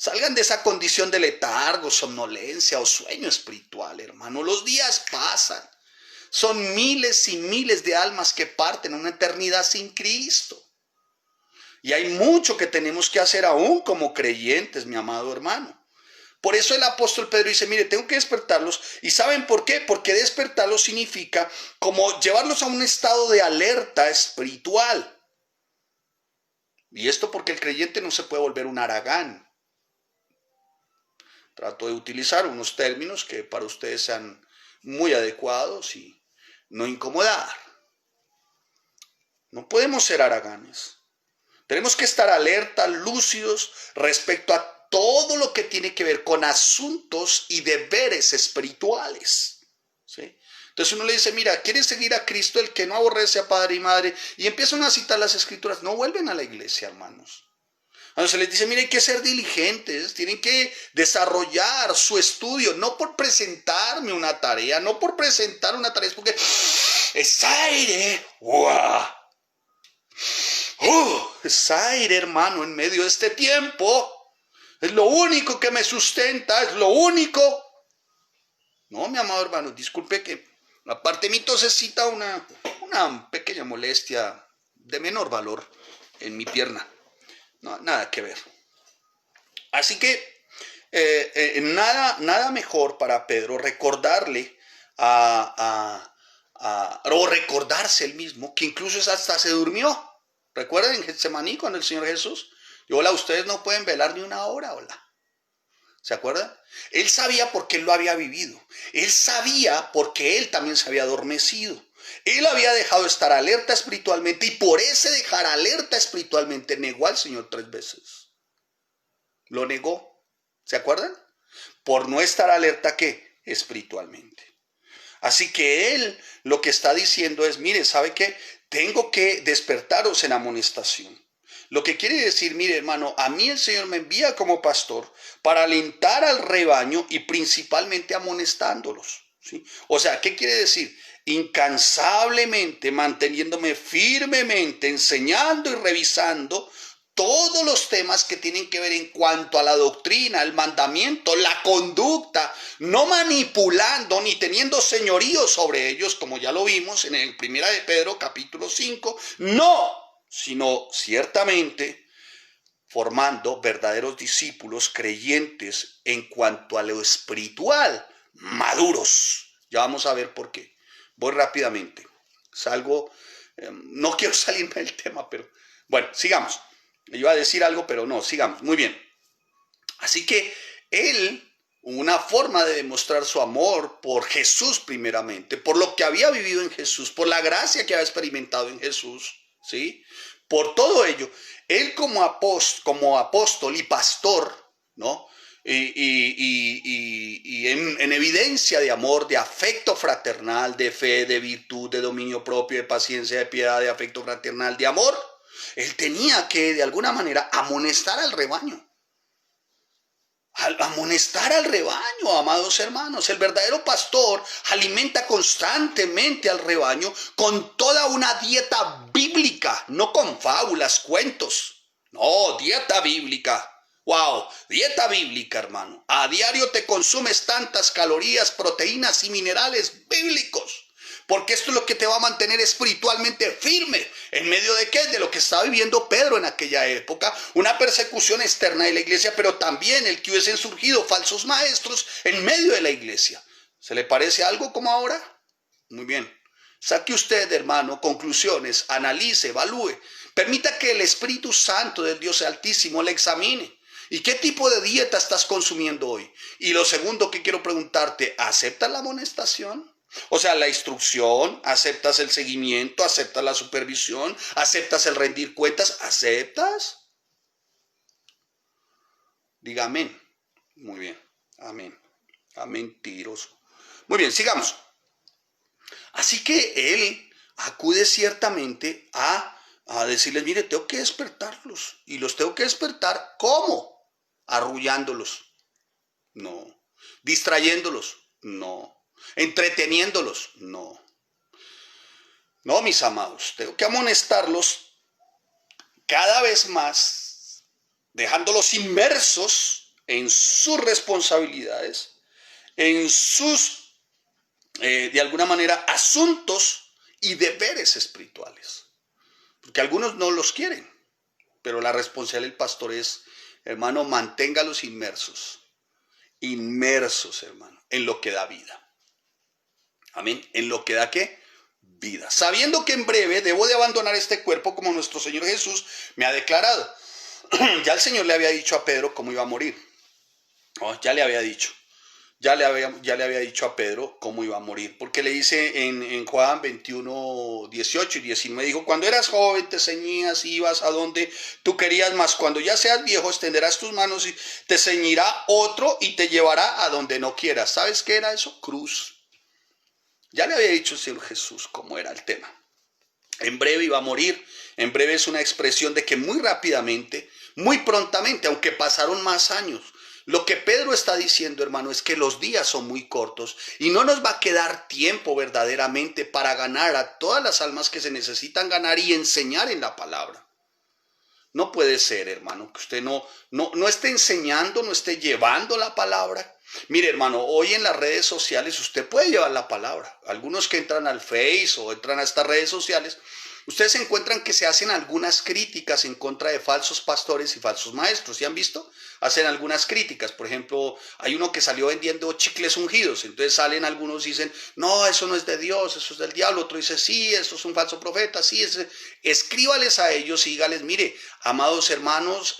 Salgan de esa condición de letargo, somnolencia o sueño espiritual, hermano. Los días pasan. Son miles y miles de almas que parten a una eternidad sin Cristo. Y hay mucho que tenemos que hacer aún como creyentes, mi amado hermano. Por eso el apóstol Pedro dice, mire, tengo que despertarlos. ¿Y saben por qué? Porque despertarlos significa como llevarlos a un estado de alerta espiritual. Y esto porque el creyente no se puede volver un haragán. Trato de utilizar unos términos que para ustedes sean muy adecuados y no incomodar. No podemos ser haraganes. Tenemos que estar alertas, lúcidos respecto a todo lo que tiene que ver con asuntos y deberes espirituales. ¿Sí? Entonces uno le dice, mira, ¿quieres seguir a Cristo, el que no aborrece a padre y madre? Y empiezan a citar las escrituras. No vuelven a la iglesia, hermanos. Cuando se les dice, mira, hay que ser diligentes, tienen que desarrollar su estudio, no por presentarme una tarea, no por presentar una tarea, es porque es aire, ¡guau! Es aire, hermano, en medio de este tiempo. Es lo único que me sustenta, es lo único. No, mi amado hermano, disculpe que aparte de mi tosecita una pequeña molestia de menor valor en mi pierna. No, nada que ver. Así que nada mejor para Pedro recordarle o recordarse él mismo, que incluso hasta se durmió. ¿Recuerdan en Getsemaní cuando el Señor Jesús dijo, hola, ustedes no pueden velar ni una hora, hola? ¿Se acuerdan? Él sabía porque él lo había vivido. Él sabía porque él también se había adormecido. Él había dejado de estar alerta espiritualmente y por ese dejar alerta espiritualmente negó al Señor 3 veces. Lo negó. ¿Se acuerdan? Por no estar alerta, ¿qué? Espiritualmente. Así que él lo que está diciendo es, mire, ¿sabe qué? Tengo que despertaros en amonestación. Lo que quiere decir, mire hermano, a mí el Señor me envía como pastor para alentar al rebaño y principalmente amonestándolos, ¿sí? O sea, ¿qué quiere decir? Incansablemente, manteniéndome firmemente, enseñando y revisando todos los temas que tienen que ver en cuanto a la doctrina, el mandamiento, la conducta, no manipulando ni teniendo señorío sobre ellos, como ya lo vimos en el 1 de Pedro capítulo 5, no, sino ciertamente formando verdaderos discípulos creyentes en cuanto a lo espiritual, maduros. Ya vamos a ver por qué. Voy rápidamente. No quiero salirme del tema, pero bueno, sigamos. Iba a decir algo, pero no, sigamos. Muy bien. Así que él, una forma de demostrar su amor por Jesús primeramente, por lo que había vivido en Jesús, por la gracia que había experimentado en Jesús, ¿sí? Por todo ello, él como apóstol y pastor, ¿no? Y en evidencia de amor, de afecto fraternal, de fe, de virtud, de dominio propio, de paciencia, de piedad, de afecto fraternal, de amor, él tenía que de alguna manera amonestar al rebaño. Amonestar al rebaño, amados hermanos. El verdadero pastor alimenta constantemente al rebaño con toda una dieta bíblica, no con fábulas, cuentos. No, dieta bíblica. Wow, dieta bíblica, hermano. A diario te consumes tantas calorías, proteínas y minerales bíblicos. Porque esto es lo que te va a mantener espiritualmente firme. ¿En medio de qué? De lo que estaba viviendo Pedro en aquella época. Una persecución externa de la iglesia, pero también el que hubiesen surgido falsos maestros en medio de la iglesia. ¿Se le parece algo como ahora? Muy bien. Saque usted, hermano, conclusiones, analice, evalúe. Permita que el Espíritu Santo del Dios Altísimo le examine. ¿Y qué tipo de dieta estás consumiendo hoy? Y lo segundo que quiero preguntarte, ¿aceptas la amonestación? O sea, la instrucción, aceptas el seguimiento, aceptas la supervisión, aceptas el rendir cuentas, ¿aceptas? Diga amén. Muy bien, amén. Amén, tiroso. Muy bien, sigamos. Así que él acude ciertamente a decirles, mire, tengo que despertarlos. Y los tengo que despertar, ¿cómo? Arrullándolos. No. Distrayéndolos. No. Entreteniéndolos. No. No, mis amados. Tengo que amonestarlos cada vez más, dejándolos inmersos en sus responsabilidades, en sus, de alguna manera, asuntos y deberes espirituales. Porque algunos no los quieren, pero la responsabilidad del pastor es, hermano, manténgalos inmersos, hermano, en lo que da vida. Amén. ¿En lo que da qué? Vida. Sabiendo que en breve debo de abandonar este cuerpo como nuestro Señor Jesús me ha declarado. Ya el Señor le había dicho a Pedro cómo iba a morir. Oh, ya le había dicho. Ya le había dicho a Pedro cómo iba a morir. Porque le dice en Juan 21, 18 y 19, dijo, cuando eras joven te ceñías, ibas a donde tú querías, mas cuando ya seas viejo extenderás tus manos y te ceñirá otro y te llevará a donde no quieras. ¿Sabes qué era eso? Cruz. Ya le había dicho el Señor Jesús cómo era el tema. En breve iba a morir. En breve es una expresión de que muy rápidamente, muy prontamente, aunque pasaron más años. Lo que Pedro está diciendo, hermano, es que los días son muy cortos y no nos va a quedar tiempo verdaderamente para ganar a todas las almas que se necesitan ganar y enseñar en la palabra. No puede ser, hermano, que usted no esté enseñando, no esté llevando la palabra. Mire, hermano, hoy en las redes sociales usted puede llevar la palabra. Algunos que entran al Face o entran a estas redes sociales Ustedes encuentran que se hacen algunas críticas en contra de falsos pastores y falsos maestros. ¿Sí han visto? Hacen algunas críticas. Por ejemplo, hay uno que salió vendiendo chicles ungidos. Entonces salen algunos y dicen, no, eso no es de Dios, eso es del diablo. Otro dice, sí, eso es un falso profeta. Sí, escríbales a ellos y dígales, mire, amados hermanos,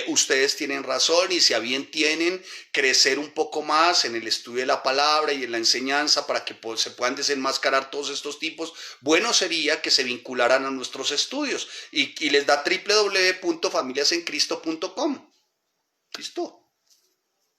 ustedes tienen razón y si a bien tienen crecer un poco más en el estudio de la palabra y en la enseñanza para que se puedan desenmascarar todos estos tipos, bueno sería que se vincularan a nuestros estudios y les da www.familiasencristo.com. ¿Listo?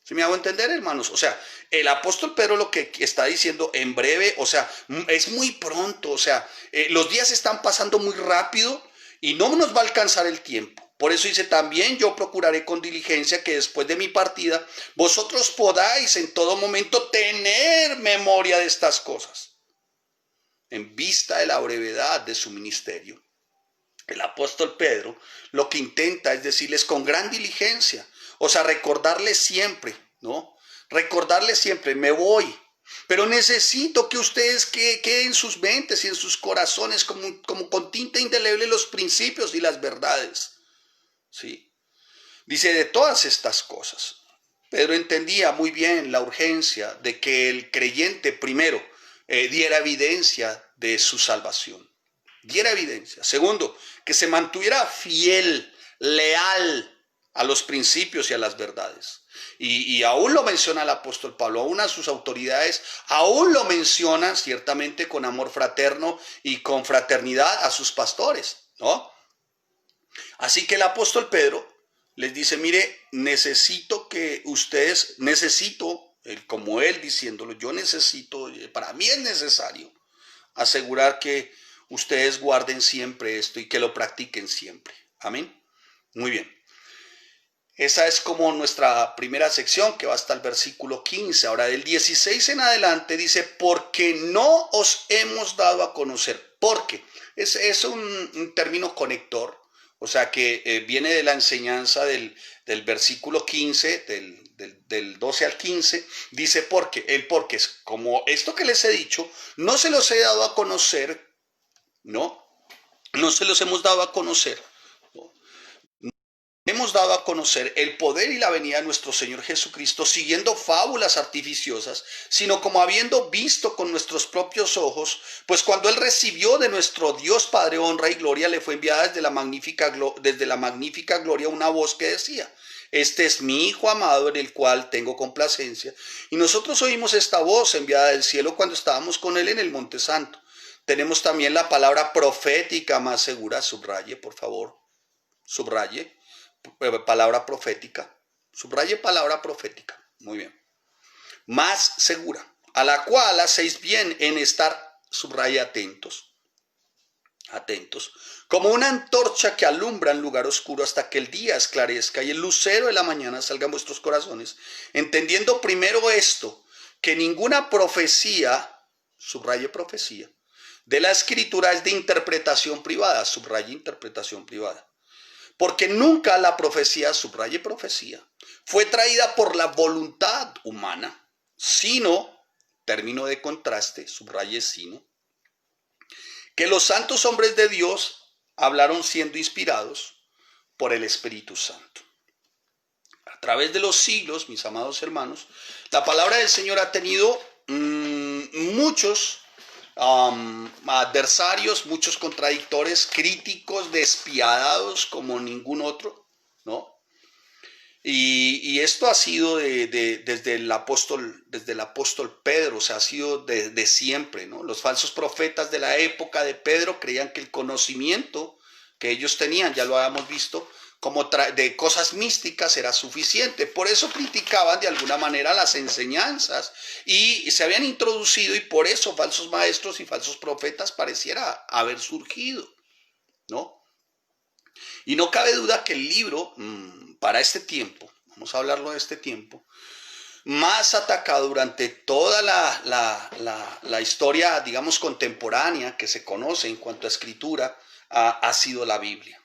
¿Sí me hago entender, hermanos? O sea, el apóstol Pedro lo que está diciendo en breve, o sea, es muy pronto, o sea, los días están pasando muy rápido y no nos va a alcanzar el tiempo. Por eso dice, también yo procuraré con diligencia que después de mi partida, vosotros podáis en todo momento tener memoria de estas cosas, en vista de la brevedad de su ministerio. El apóstol Pedro lo que intenta es decirles con gran diligencia, o sea, recordarles siempre, ¿no? Recordarles siempre, me voy, pero necesito que ustedes queden en sus mentes y en sus corazones como con tinta indeleble los principios y las verdades, ¿sí? Dice, de todas estas cosas, Pedro entendía muy bien la urgencia de que el creyente primero diera evidencia de su salvación. Diera evidencia. Segundo, que se mantuviera fiel, leal a los principios y a las verdades. Y aún lo menciona el apóstol Pablo, aún a sus autoridades, aún lo menciona ciertamente con amor fraterno y con fraternidad a sus pastores, ¿no? Así que el apóstol Pedro les dice, mire, necesito que ustedes, como él diciéndolo, yo necesito, para mí es necesario asegurar que ustedes guarden siempre esto y que lo practiquen siempre. Amén. Muy bien. Esa es como nuestra primera sección que va hasta el versículo 15. Ahora del 16 en adelante dice, porque no os hemos dado a conocer. Porque es un término conector, o sea que viene de la enseñanza del versículo 15, del 12 al 15, dice porque. El porque es como esto que les he dicho, no se los he dado a conocer, ¿no? No se los hemos dado a conocer. Hemos dado a conocer el poder y la venida de nuestro Señor Jesucristo siguiendo fábulas artificiosas, sino como habiendo visto con nuestros propios ojos, pues cuando Él recibió de nuestro Dios Padre honra y gloria, le fue enviada desde la magnífica gloria una voz que decía, este es mi Hijo amado en el cual tengo complacencia. Y nosotros oímos esta voz enviada del cielo cuando estábamos con Él en el Monte Santo. Tenemos también la palabra profética más segura, subraye por favor, subraye. Palabra profética, subraye palabra profética, muy bien, más segura, a la cual hacéis bien en estar, subraye atentos, como una antorcha que alumbra en lugar oscuro hasta que el día esclarezca y el lucero de la mañana salga en vuestros corazones, entendiendo primero esto, que ninguna profecía, subraye profecía, de la escritura es de interpretación privada, subraye interpretación privada. Porque nunca la profecía, subraye profecía, fue traída por la voluntad humana, sino, término de contraste, subraye sino, que los santos hombres de Dios hablaron siendo inspirados por el Espíritu Santo. A través de los siglos, mis amados hermanos, la palabra del Señor ha tenido muchos adversarios, muchos contradictores, críticos, despiadados como ningún otro, ¿no? Y esto ha sido desde el apóstol Pedro, o sea, ha sido de siempre, ¿no? Los falsos profetas de la época de Pedro creían que el conocimiento que ellos tenían, ya lo habíamos visto, como de cosas místicas era suficiente. Por eso criticaban de alguna manera las enseñanzas y se habían introducido y por eso falsos maestros y falsos profetas pareciera haber surgido, ¿no? Y no cabe duda que el libro para este tiempo, vamos a hablarlo de este tiempo, más atacado durante toda la historia, digamos, contemporánea que se conoce en cuanto a escritura, ha sido la Biblia.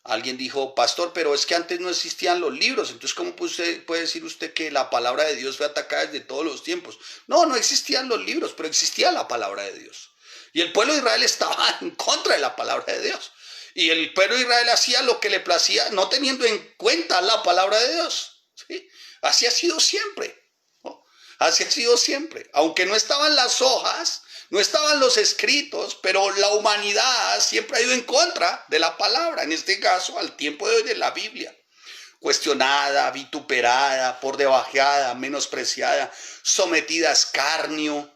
Alguien dijo, pastor, pero es que antes no existían los libros, entonces ¿cómo puede decir usted que la palabra de Dios fue atacada desde todos los tiempos? No, no existían los libros, pero existía la palabra de Dios. Y el pueblo de Israel estaba en contra de la palabra de Dios. Y el pueblo de Israel hacía lo que le placía, no teniendo en cuenta la palabra de Dios. ¿Sí? Así ha sido siempre, ¿no? Así ha sido siempre. Aunque no estaban las hojas, no estaban los escritos, pero la humanidad siempre ha ido en contra de la palabra. En este caso, al tiempo de hoy de la Biblia. Cuestionada, vituperada, por debajeada, menospreciada, sometida a escarnio,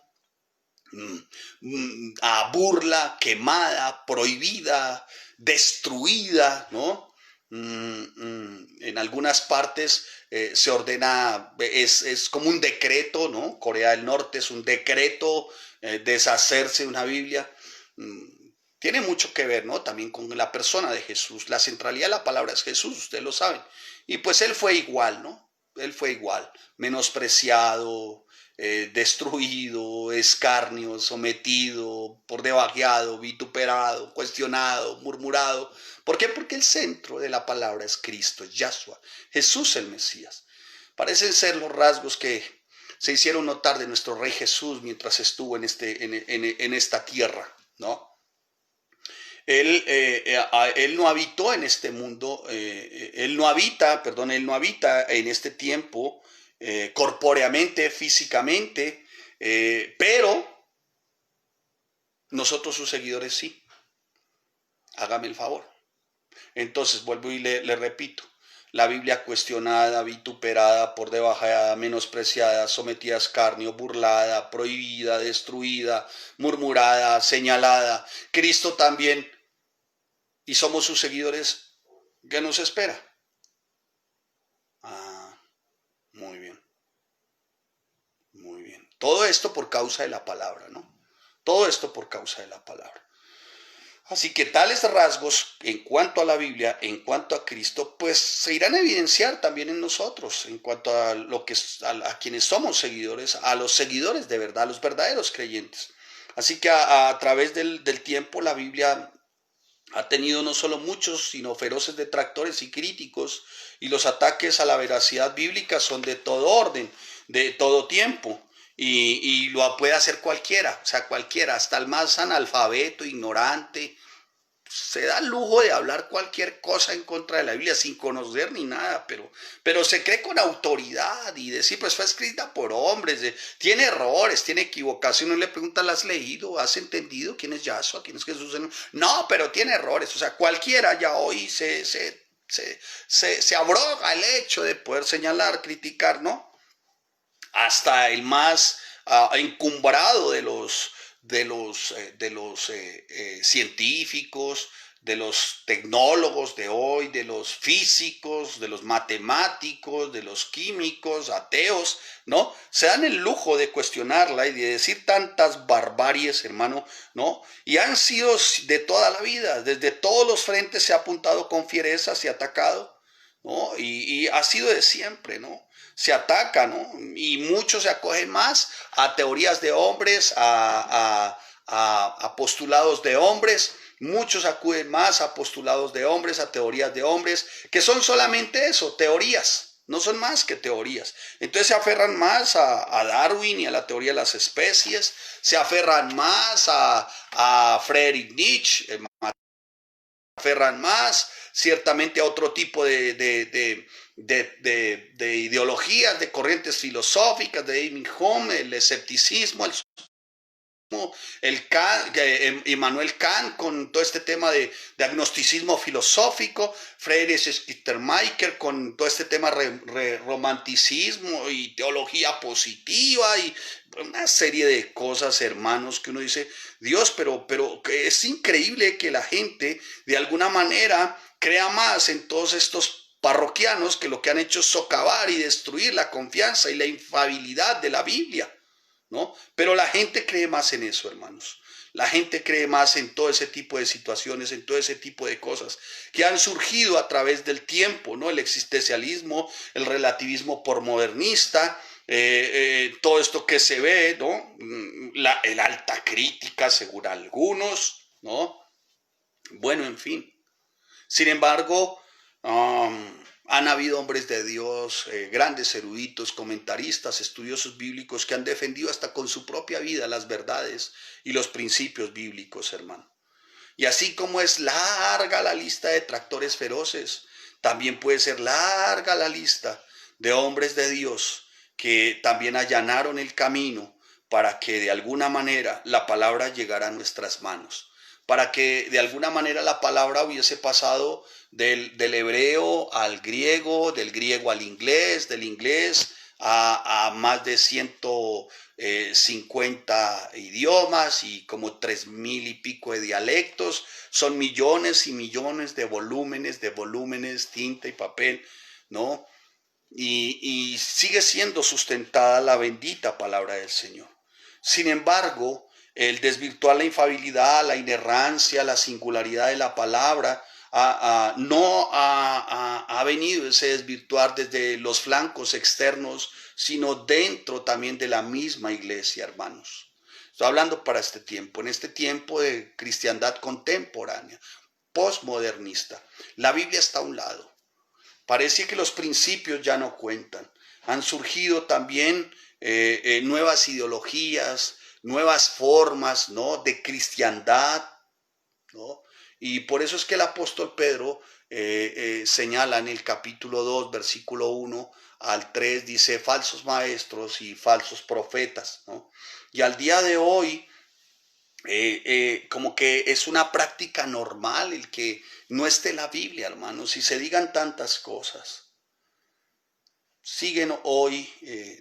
a burla, quemada, prohibida, destruida, ¿no? En algunas partes se ordena, es como un decreto, ¿no? Corea del Norte es un decreto deshacerse de una Biblia. Tiene mucho que ver, ¿no? También con la persona de Jesús. La centralidad de la palabra es Jesús, ustedes lo saben. Y pues él fue igual, ¿no? Él fue igual, menospreciado, destruido, escarnio, sometido, por debajeado, vituperado, cuestionado, murmurado. ¿Por qué? Porque el centro de la palabra es Cristo, es Yahshua, Jesús el Mesías. Parecen ser los rasgos que se hicieron notar de nuestro Rey Jesús mientras estuvo en esta tierra, ¿no? Él no habitó en este mundo, él no habita en este tiempo corpóreamente, físicamente, pero nosotros sus seguidores sí. Hágame el favor. Entonces vuelvo y le repito. La Biblia cuestionada, vituperada, por debajada, menospreciada, sometida a escarnio, burlada, prohibida, destruida, murmurada, señalada. Cristo también, y somos sus seguidores, ¿qué nos espera? Ah, muy bien, muy bien. Todo esto por causa de la palabra, ¿no? Todo esto por causa de la palabra. Así que tales rasgos en cuanto a la Biblia, en cuanto a Cristo, pues se irán a evidenciar también en nosotros, en cuanto a lo que a quienes somos seguidores, a los seguidores de verdad, a los verdaderos creyentes. Así que a través del tiempo la Biblia ha tenido no solo muchos, sino feroces detractores y críticos, y los ataques a la veracidad bíblica son de todo orden, de todo tiempo. Y lo puede hacer cualquiera, o sea, cualquiera, hasta el más analfabeto, ignorante, se da el lujo de hablar cualquier cosa en contra de la Biblia sin conocer ni nada, pero se cree con autoridad y decir, pues fue escrita por hombres, tiene errores, tiene equivocaciones. Uno le pregunta, ¿la has leído? ¿Has entendido quién es Yahshua? ¿Quién es Jesús? No, pero tiene errores. O sea, cualquiera ya hoy se abroga el hecho de poder señalar, criticar, ¿no? Hasta el más encumbrado de los científicos, de los tecnólogos de hoy, de los físicos, de los matemáticos, de los químicos, ateos, ¿no? Se dan el lujo de cuestionarla y de decir tantas barbaries, hermano, ¿no? Y han sido de toda la vida, desde todos los frentes se ha apuntado con fiereza, se ha atacado, ¿no? Y ha sido de siempre, ¿no? Se ataca, ¿no? Y muchos se acogen más a teorías de hombres, a postulados de hombres. Muchos acuden más a postulados de hombres, a teorías de hombres, que son solamente eso, teorías, no son más que teorías. Entonces se aferran más a Darwin y a la teoría de las especies, se aferran más a Friedrich Nietzsche, se aferran más ciertamente a otro tipo de ideologías, de corrientes filosóficas, de David Hume, el escepticismo, Immanuel Kant con todo este tema de agnosticismo filosófico, Friedrich Schleiermacher con todo este tema romanticismo y teología positiva y una serie de cosas, hermanos, que uno dice, Dios, pero que es increíble que la gente de alguna manera crea más en todos estos parroquianos que lo que han hecho es socavar y destruir la confianza y la infalibilidad de la Biblia, ¿no? Pero la gente cree más en eso, hermanos. La gente cree más en todo ese tipo de situaciones, en todo ese tipo de cosas que han surgido a través del tiempo, ¿no? El existencialismo, el relativismo posmodernista, todo esto que se ve, ¿no? El alta crítica, según algunos, ¿no? Bueno, en fin. Sin embargo, Han habido hombres de Dios, grandes eruditos, comentaristas, estudiosos bíblicos que han defendido hasta con su propia vida las verdades y los principios bíblicos, hermano. Y así como es larga la lista de detractores feroces, también puede ser larga la lista de hombres de Dios que también allanaron el camino para que de alguna manera la palabra llegara a nuestras manos, para que de alguna manera la palabra hubiese pasado del hebreo al griego, del griego al inglés, del inglés a más de 150 idiomas y como 3000 y pico de dialectos. Son millones y millones de volúmenes, tinta y papel, ¿no? Y sigue siendo sustentada la bendita palabra del Señor. Sin embargo, el desvirtuar la infalibilidad, la inerrancia, la singularidad de la palabra, no ha venido ese desvirtuar desde los flancos externos, sino dentro también de la misma iglesia, hermanos. Estoy hablando para este tiempo, en este tiempo de cristiandad contemporánea, postmodernista. La Biblia está a un lado. Parece que los principios ya no cuentan. Han surgido también nuevas ideologías, nuevas formas, ¿no?, de cristiandad, ¿no? Y por eso es que el apóstol Pedro señala en el capítulo 2, versículo 1 al 3, dice falsos maestros y falsos profetas, ¿no? Y al día de hoy, como que es una práctica normal el que no esté la Biblia, hermanos, y se digan tantas cosas. Siguen hoy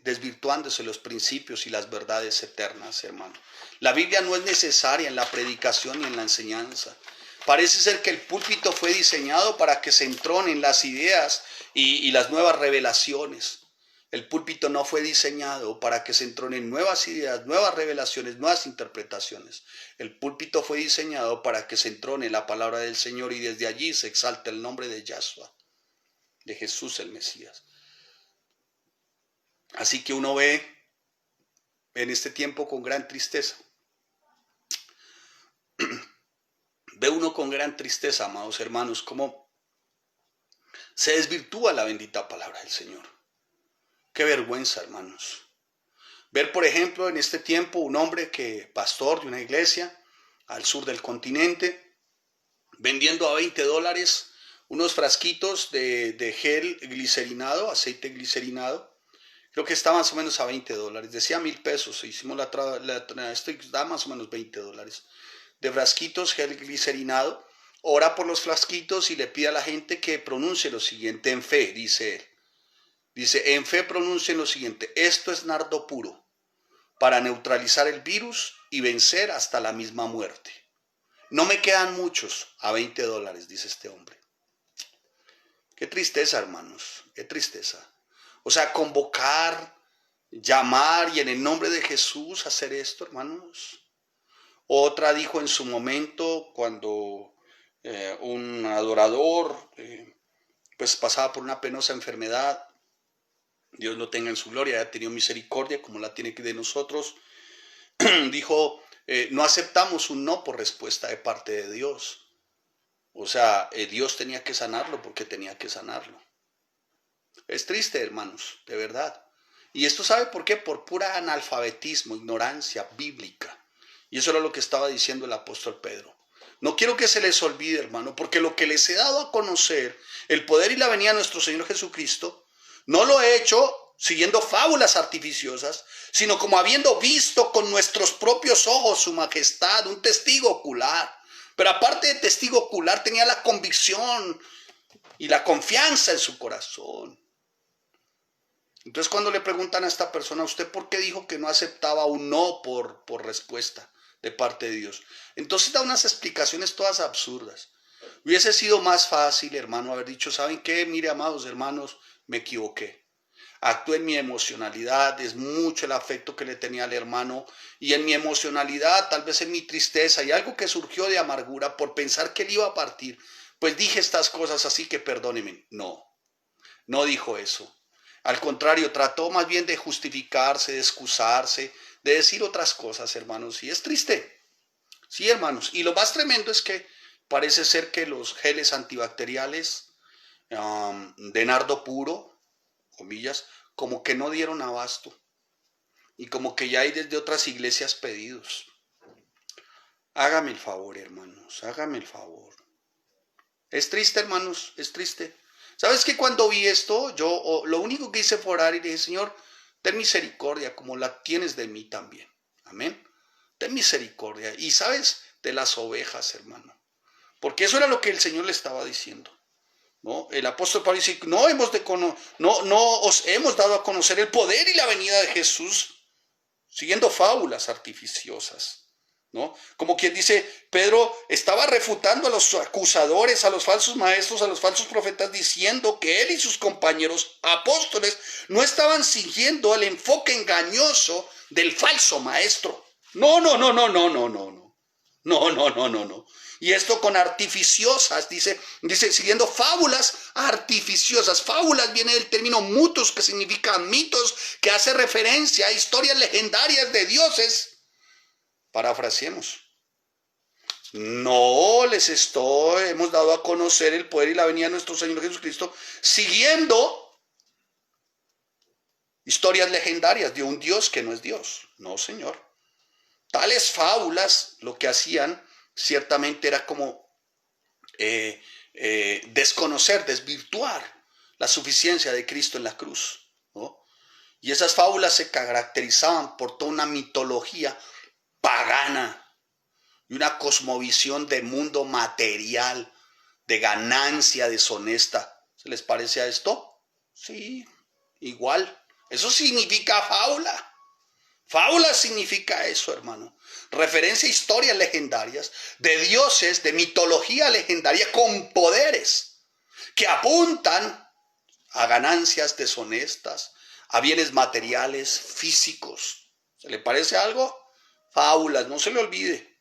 desvirtuándose los principios y las verdades eternas, hermano. La Biblia no es necesaria en la predicación y en la enseñanza. Parece ser que el púlpito fue diseñado para que se entronen las ideas y las nuevas revelaciones. El púlpito no fue diseñado para que se entronen nuevas ideas, nuevas revelaciones, nuevas interpretaciones. El púlpito fue diseñado para que se entrone la palabra del Señor y desde allí se exalta el nombre de Yahshua, de Jesús el Mesías. Así que uno ve en este tiempo con gran tristeza. Ve uno con gran tristeza, amados hermanos, cómo se desvirtúa la bendita palabra del Señor. Qué vergüenza, hermanos. Ver, por ejemplo, en este tiempo un hombre pastor de una iglesia al sur del continente, vendiendo a $20 unos frasquitos de gel glicerinado, aceite glicerinado. Creo que está más o menos a $20. Decía $1000. Hicimos esto da más o menos $20. De frasquitos gel glicerinado. Ora por los frasquitos y le pide a la gente que pronuncie lo siguiente en fe, dice él. Dice, en fe pronuncien lo siguiente: esto es nardo puro, para neutralizar el virus y vencer hasta la misma muerte. No me quedan muchos a $20, dice este hombre. Qué tristeza, hermanos, qué tristeza. O sea, convocar, llamar y en el nombre de Jesús hacer esto, hermanos. Otra dijo en su momento, cuando un adorador pues pasaba por una penosa enfermedad, Dios lo tenga en su gloria, ha tenido misericordia como la tiene de nosotros, dijo, no aceptamos un no por respuesta de parte de Dios. O sea, Dios tenía que sanarlo porque tenía que sanarlo. Es triste, hermanos, de verdad. Y esto, ¿sabe por qué? Por pura analfabetismo, ignorancia bíblica. Y eso era lo que estaba diciendo el apóstol Pedro. No quiero que se les olvide, hermano, porque lo que les he dado a conocer, el poder y la venida de nuestro Señor Jesucristo, no lo he hecho siguiendo fábulas artificiosas, sino como habiendo visto con nuestros propios ojos su majestad, un testigo ocular. Pero aparte de testigo ocular, tenía la convicción y la confianza en su corazón. Entonces, cuando le preguntan a esta persona, ¿usted por qué dijo que no aceptaba un no por respuesta de parte de Dios? Entonces da unas explicaciones todas absurdas. Hubiese sido más fácil, hermano, haber dicho, ¿saben qué? Mire, amados hermanos, me equivoqué. Actué en mi emocionalidad, es mucho el afecto que le tenía al hermano, y en mi emocionalidad, tal vez en mi tristeza, y algo que surgió de amargura por pensar que él iba a partir, pues dije estas cosas, así que perdóneme. No, no dijo eso. Al contrario, trató más bien de justificarse, de excusarse, de decir otras cosas, hermanos, y es triste. Sí, hermanos, y lo más tremendo es que parece ser que los geles antibacteriales de nardo puro, comillas, como que no dieron abasto. Y como que ya hay desde otras iglesias pedidos. Hágame el favor, hermanos, hágame el favor. Es triste, hermanos, es triste. ¿Sabes que cuando vi esto, yo lo único que hice fue orar y dije, Señor, ten misericordia como la tienes de mí también? Amén. Ten misericordia. Y sabes, de las ovejas, hermano. Porque eso era lo que el Señor le estaba diciendo, ¿no? El apóstol Pablo dice, no os hemos dado a conocer el poder y la venida de Jesús siguiendo fábulas artificiosas, ¿no? Como quien dice, Pedro estaba refutando a los acusadores, a los falsos maestros, a los falsos profetas, diciendo que él y sus compañeros apóstoles no estaban siguiendo el enfoque engañoso del falso maestro. No. Y esto con artificiosas, dice, siguiendo fábulas artificiosas. Fábulas viene del término mutus, que significa mitos, que hace referencia a historias legendarias de dioses. Parafraseemos. No hemos dado a conocer el poder y la venida de nuestro Señor Jesucristo siguiendo historias legendarias de un Dios que no es Dios. No, Señor. Tales fábulas lo que hacían ciertamente era como desconocer, desvirtuar la suficiencia de Cristo en la cruz, ¿no? Y esas fábulas se caracterizaban por toda una mitología pagana y una cosmovisión de mundo material, de ganancia deshonesta. ¿Se les parece a esto? Sí, igual. Eso significa fábula. Fábula significa eso, hermano. Referencia a historias legendarias, de dioses, de mitología legendaria con poderes que apuntan a ganancias deshonestas, a bienes materiales, físicos. ¿Se le parece algo? Fábulas, no se le olvide.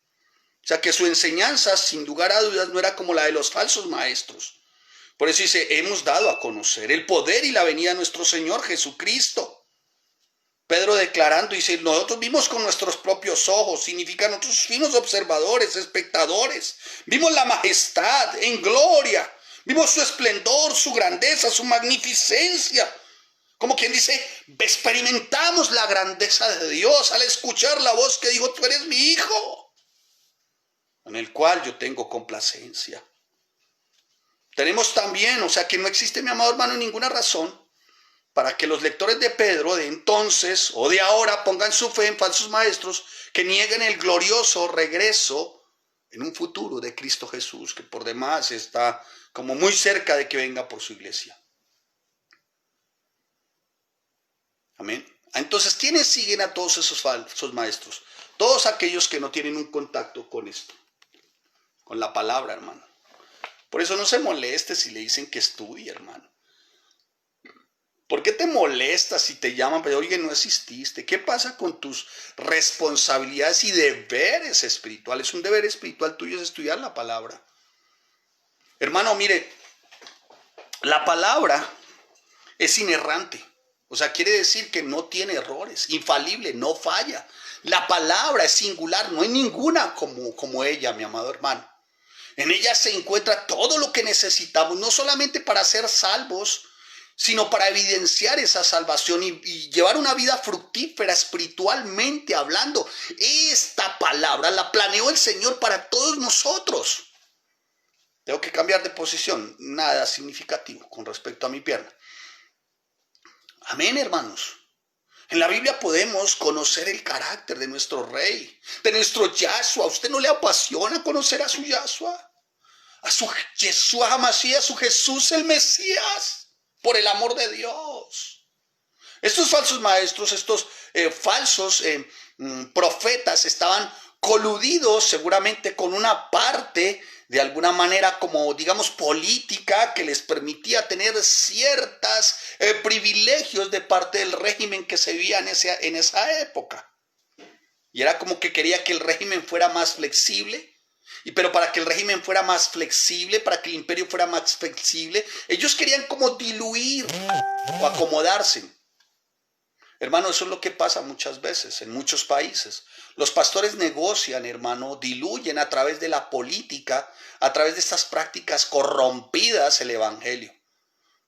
O sea que su enseñanza, sin lugar a dudas, no era como la de los falsos maestros. Por eso dice, hemos dado a conocer el poder y la venida de nuestro Señor Jesucristo. Pedro declarando, dice, nosotros vimos con nuestros propios ojos, significa nosotros fuimos observadores, espectadores, vimos la majestad en gloria, vimos su esplendor, su grandeza, su magnificencia. Como quien dice, experimentamos la grandeza de Dios al escuchar la voz que dijo, tú eres mi hijo, en el cual yo tengo complacencia. Tenemos también, o sea que no existe, mi amado hermano, ninguna razón para que los lectores de Pedro de entonces o de ahora pongan su fe en falsos maestros que nieguen el glorioso regreso en un futuro de Cristo Jesús, que por demás está como muy cerca de que venga por su iglesia. Amén. Entonces, ¿quiénes siguen a todos esos falsos maestros? Todos aquellos que no tienen un contacto con esto, con la palabra, hermano. Por eso no se moleste si le dicen que estudie, hermano. ¿Por qué te molestas si te llaman? Pero oye, no exististe. ¿Qué pasa con tus responsabilidades y deberes espirituales? Un deber espiritual tuyo es estudiar la palabra. Hermano, mire, la palabra es inerrante. O sea, quiere decir que no tiene errores, infalible, no falla. La palabra es singular, no hay ninguna como ella, mi amado hermano. En ella se encuentra todo lo que necesitamos, no solamente para ser salvos, sino para evidenciar esa salvación y llevar una vida fructífera espiritualmente hablando. Esta palabra la planeó el Señor para todos nosotros. Tengo que cambiar de posición, nada significativo con respecto a mi pierna. Amén, hermanos. En la Biblia podemos conocer el carácter de nuestro Rey, de nuestro Yahshua. ¿A usted no le apasiona conocer a su Yahshua? A su Yeshua HaMashiach, a su Jesús el Mesías. Por el amor de Dios. Estos falsos maestros, estos falsos profetas estaban coludidos seguramente con una parte de alguna manera como digamos política que les permitía tener ciertos privilegios de parte del régimen que se vivía en esa época. Y era como que quería que el régimen fuera más flexible. Pero para que el régimen fuera más flexible, para que el imperio fuera más flexible, ellos querían como diluir o acomodarse. Hermano, eso es lo que pasa muchas veces en muchos países. Los pastores negocian, hermano, diluyen a través de la política, a través de estas prácticas corrompidas el evangelio.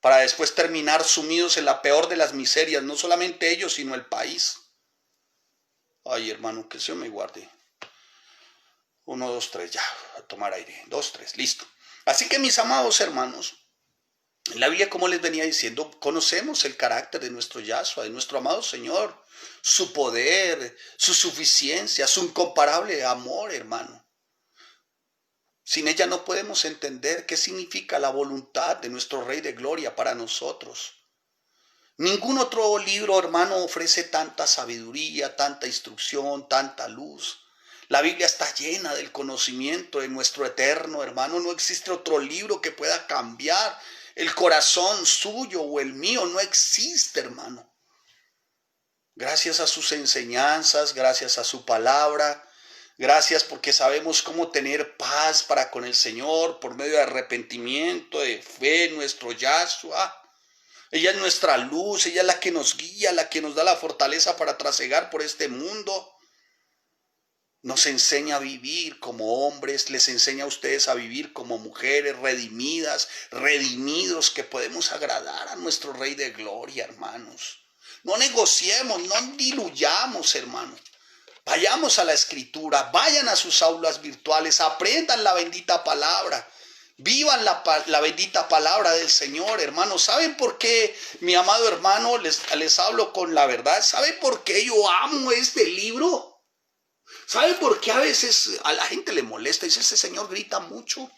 para después terminar sumidos en la peor de las miserias, no solamente ellos, sino el país. Ay, hermano, que se me guarde. 1, 2, 3, ya, a tomar aire. 2, 3, listo. Así que mis amados hermanos, en la Biblia, como les venía diciendo, conocemos el carácter de nuestro Yahshua, de nuestro amado Señor, su poder, su suficiencia, su incomparable amor, hermano. Sin ella no podemos entender qué significa la voluntad de nuestro Rey de Gloria para nosotros. Ningún otro libro, hermano, ofrece tanta sabiduría, tanta instrucción, tanta luz. La Biblia está llena del conocimiento de nuestro eterno, hermano. No existe otro libro que pueda cambiar el corazón suyo o el mío. No existe, hermano. Gracias a sus enseñanzas, gracias a su palabra, gracias porque sabemos cómo tener paz para con el Señor por medio de arrepentimiento, de fe en nuestro Yahshua. Ella es nuestra luz, ella es la que nos guía, la que nos da la fortaleza para trasegar por este mundo. Nos enseña a vivir como hombres, les enseña a ustedes a vivir como mujeres redimidas, redimidos, que podemos agradar a nuestro Rey de Gloria, hermanos. No negociemos, no diluyamos, hermanos. Vayamos a la Escritura, vayan a sus aulas virtuales, aprendan la bendita palabra. Vivan la bendita palabra del Señor, hermanos. ¿Saben por qué, mi amado hermano, les hablo con la verdad? ¿Saben por qué yo amo este libro? ¿Saben por qué a veces a la gente le molesta? Dice, ese señor grita mucho.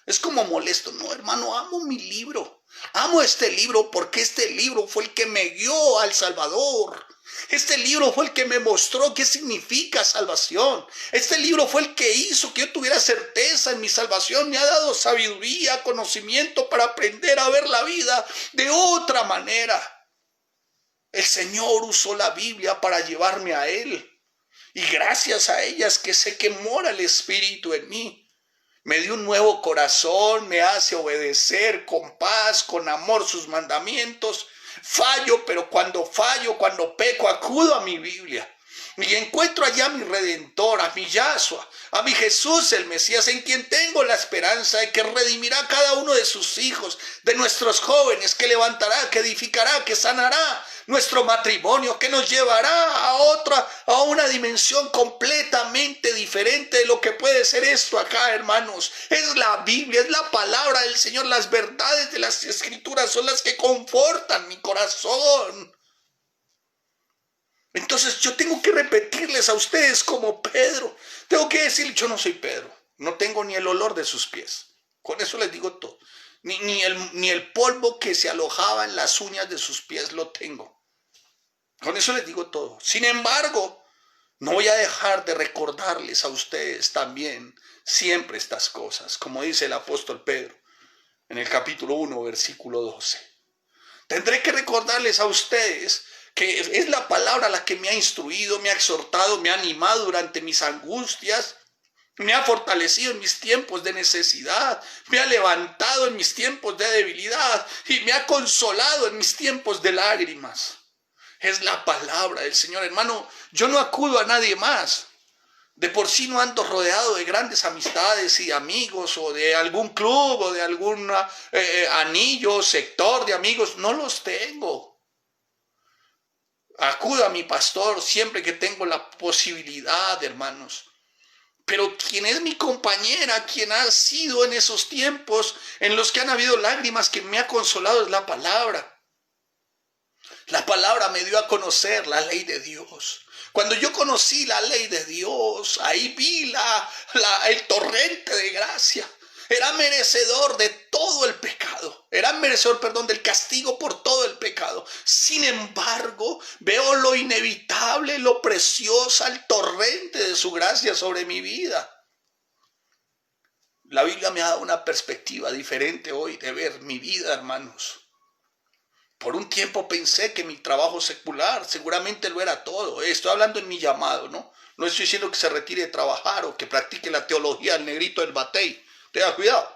Es como molesto. No, hermano, amo mi libro. Amo este libro porque este libro fue el que me guió al Salvador. Este libro fue el que me mostró qué significa salvación. Este libro fue el que hizo que yo tuviera certeza en mi salvación. Me ha dado sabiduría, conocimiento para aprender a ver la vida de otra manera. El Señor usó la Biblia para llevarme a Él. Y gracias a ellas que sé que mora el Espíritu en mí. Me dio un nuevo corazón, me hace obedecer con paz, con amor sus mandamientos. Fallo, pero cuando peco, acudo a mi Biblia. Y encuentro allá a mi Redentor, a mi Yahshua, a mi Jesús el Mesías, en quien tengo la esperanza de que redimirá a cada uno de sus hijos, de nuestros jóvenes, que levantará, que edificará, que sanará nuestro matrimonio, que nos llevará a una dimensión completamente diferente de lo que puede ser esto acá, hermanos. Es la Biblia, es la palabra del Señor, las verdades de las Escrituras son las que confortan mi corazón. Entonces yo tengo que repetirles a ustedes como Pedro. Tengo que decir, yo no soy Pedro. No tengo ni el olor de sus pies. Con eso les digo todo. Ni el polvo que se alojaba en las uñas de sus pies lo tengo. Con eso les digo todo. Sin embargo, no voy a dejar de recordarles a ustedes también siempre estas cosas. Como dice el apóstol Pedro en el capítulo 1, versículo 12. Tendré que recordarles a ustedes que es la palabra la que me ha instruido, me ha exhortado, me ha animado durante mis angustias, me ha fortalecido en mis tiempos de necesidad, me ha levantado en mis tiempos de debilidad y me ha consolado en mis tiempos de lágrimas. Es la palabra del Señor, hermano. Yo no acudo a nadie más. De por sí no ando rodeado de grandes amistades y amigos o de algún club o de algún anillo, sector de amigos. No los tengo. Acudo a mi pastor siempre que tengo la posibilidad, hermanos. Pero quien es mi compañera, quien ha sido en esos tiempos en los que han habido lágrimas, que me ha consolado, es la palabra. La palabra me dio a conocer la ley de Dios. Cuando yo conocí la ley de Dios, ahí vi el torrente de gracia. Era merecedor de todo el pecado. Era merecedor, del castigo por todo el pecado. Sin embargo, veo lo inevitable, lo preciosa, el torrente de su gracia sobre mi vida. La Biblia me ha dado una perspectiva diferente hoy de ver mi vida, hermanos. Por un tiempo pensé que mi trabajo secular seguramente lo era todo. Estoy hablando en mi llamado, ¿no? No estoy diciendo que se retire de trabajar o que practique la teología del negrito del batey. Tenga cuidado.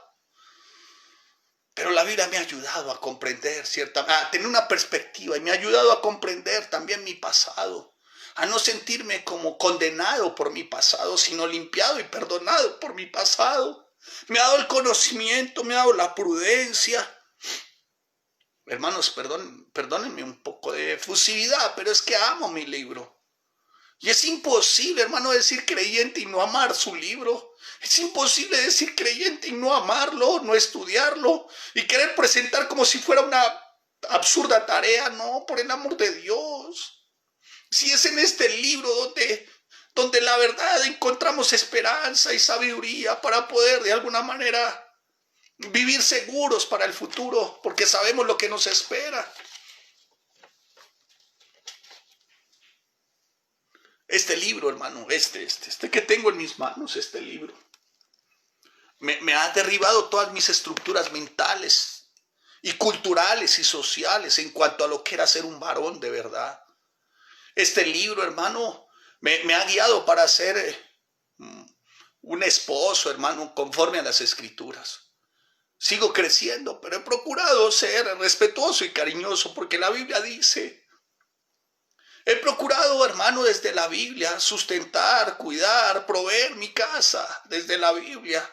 Pero la Biblia me ha ayudado a comprender a tener una perspectiva y me ha ayudado a comprender también mi pasado. A no sentirme como condenado por mi pasado, sino limpiado y perdonado por mi pasado. Me ha dado el conocimiento, me ha dado la prudencia. Hermanos, perdónenme un poco de efusividad, pero es que amo mi libro. Y es imposible, hermano, decir creyente y no amar su libro. Es imposible decir creyente y no amarlo, no estudiarlo y querer presentar como si fuera una absurda tarea. No, por el amor de Dios. Si es en este libro donde la verdad encontramos esperanza y sabiduría para poder de alguna manera vivir seguros para el futuro, porque sabemos lo que nos espera. Este libro, hermano, este que tengo en mis manos, este libro, me ha derribado todas mis estructuras mentales y culturales y sociales en cuanto a lo que era ser un varón de verdad. Este libro, hermano, me ha guiado para ser un esposo, hermano, conforme a las escrituras. Sigo creciendo, pero he procurado ser respetuoso y cariñoso porque la Biblia dice. He procurado, hermano, desde la Biblia, sustentar, cuidar, proveer mi casa desde la Biblia.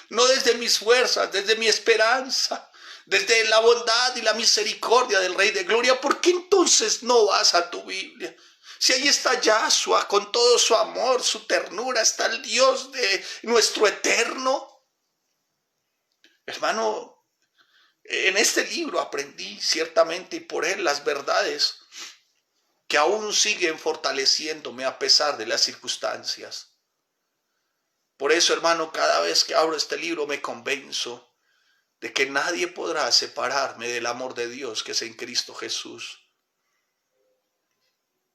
No desde mis fuerzas, desde mi esperanza, desde la bondad y la misericordia del Rey de Gloria. ¿Por qué entonces no vas a tu Biblia? Si ahí está Yahshua con todo su amor, su ternura, está el Dios de nuestro eterno. Hermano, en este libro aprendí ciertamente y por él las verdades que aún siguen fortaleciéndome a pesar de las circunstancias. Por eso, hermano, cada vez que abro este libro me convenzo de que nadie podrá separarme del amor de Dios que es en Cristo Jesús.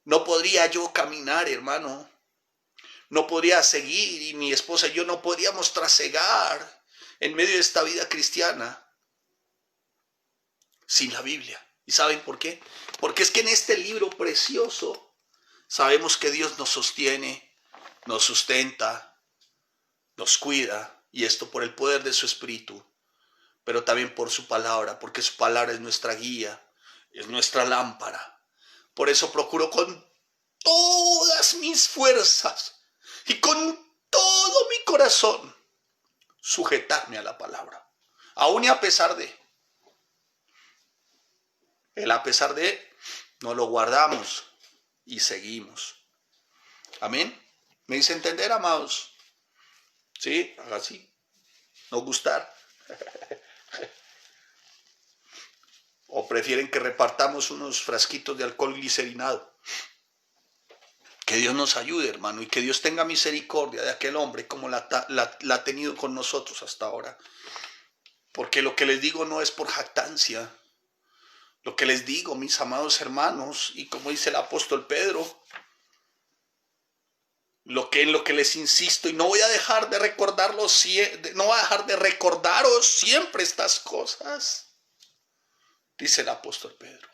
No podría yo caminar, hermano. No podría seguir y mi esposa y yo no podríamos trasegar en medio de esta vida cristiana sin la Biblia. ¿Y saben por qué? Porque es que en este libro precioso sabemos que Dios nos sostiene, nos sustenta, nos cuida, y esto por el poder de su Espíritu, pero también por su palabra, porque su palabra es nuestra guía, es nuestra lámpara. Por eso procuro con todas mis fuerzas y con todo mi corazón sujetarme a la palabra, aún y a pesar de. El a pesar de, no lo guardamos y seguimos. Amén. ¿Me hice entender, amados? Sí, haga así. No gustar. O prefieren que repartamos unos frasquitos de alcohol glicerinado. Que Dios nos ayude, hermano, y que Dios tenga misericordia de aquel hombre como la ha tenido con nosotros hasta ahora. Porque lo que les digo no es por jactancia. Lo que les digo, mis amados hermanos, y como dice el apóstol Pedro, en lo que les insisto, y no voy a dejar de recordaros siempre estas cosas, dice el apóstol Pedro.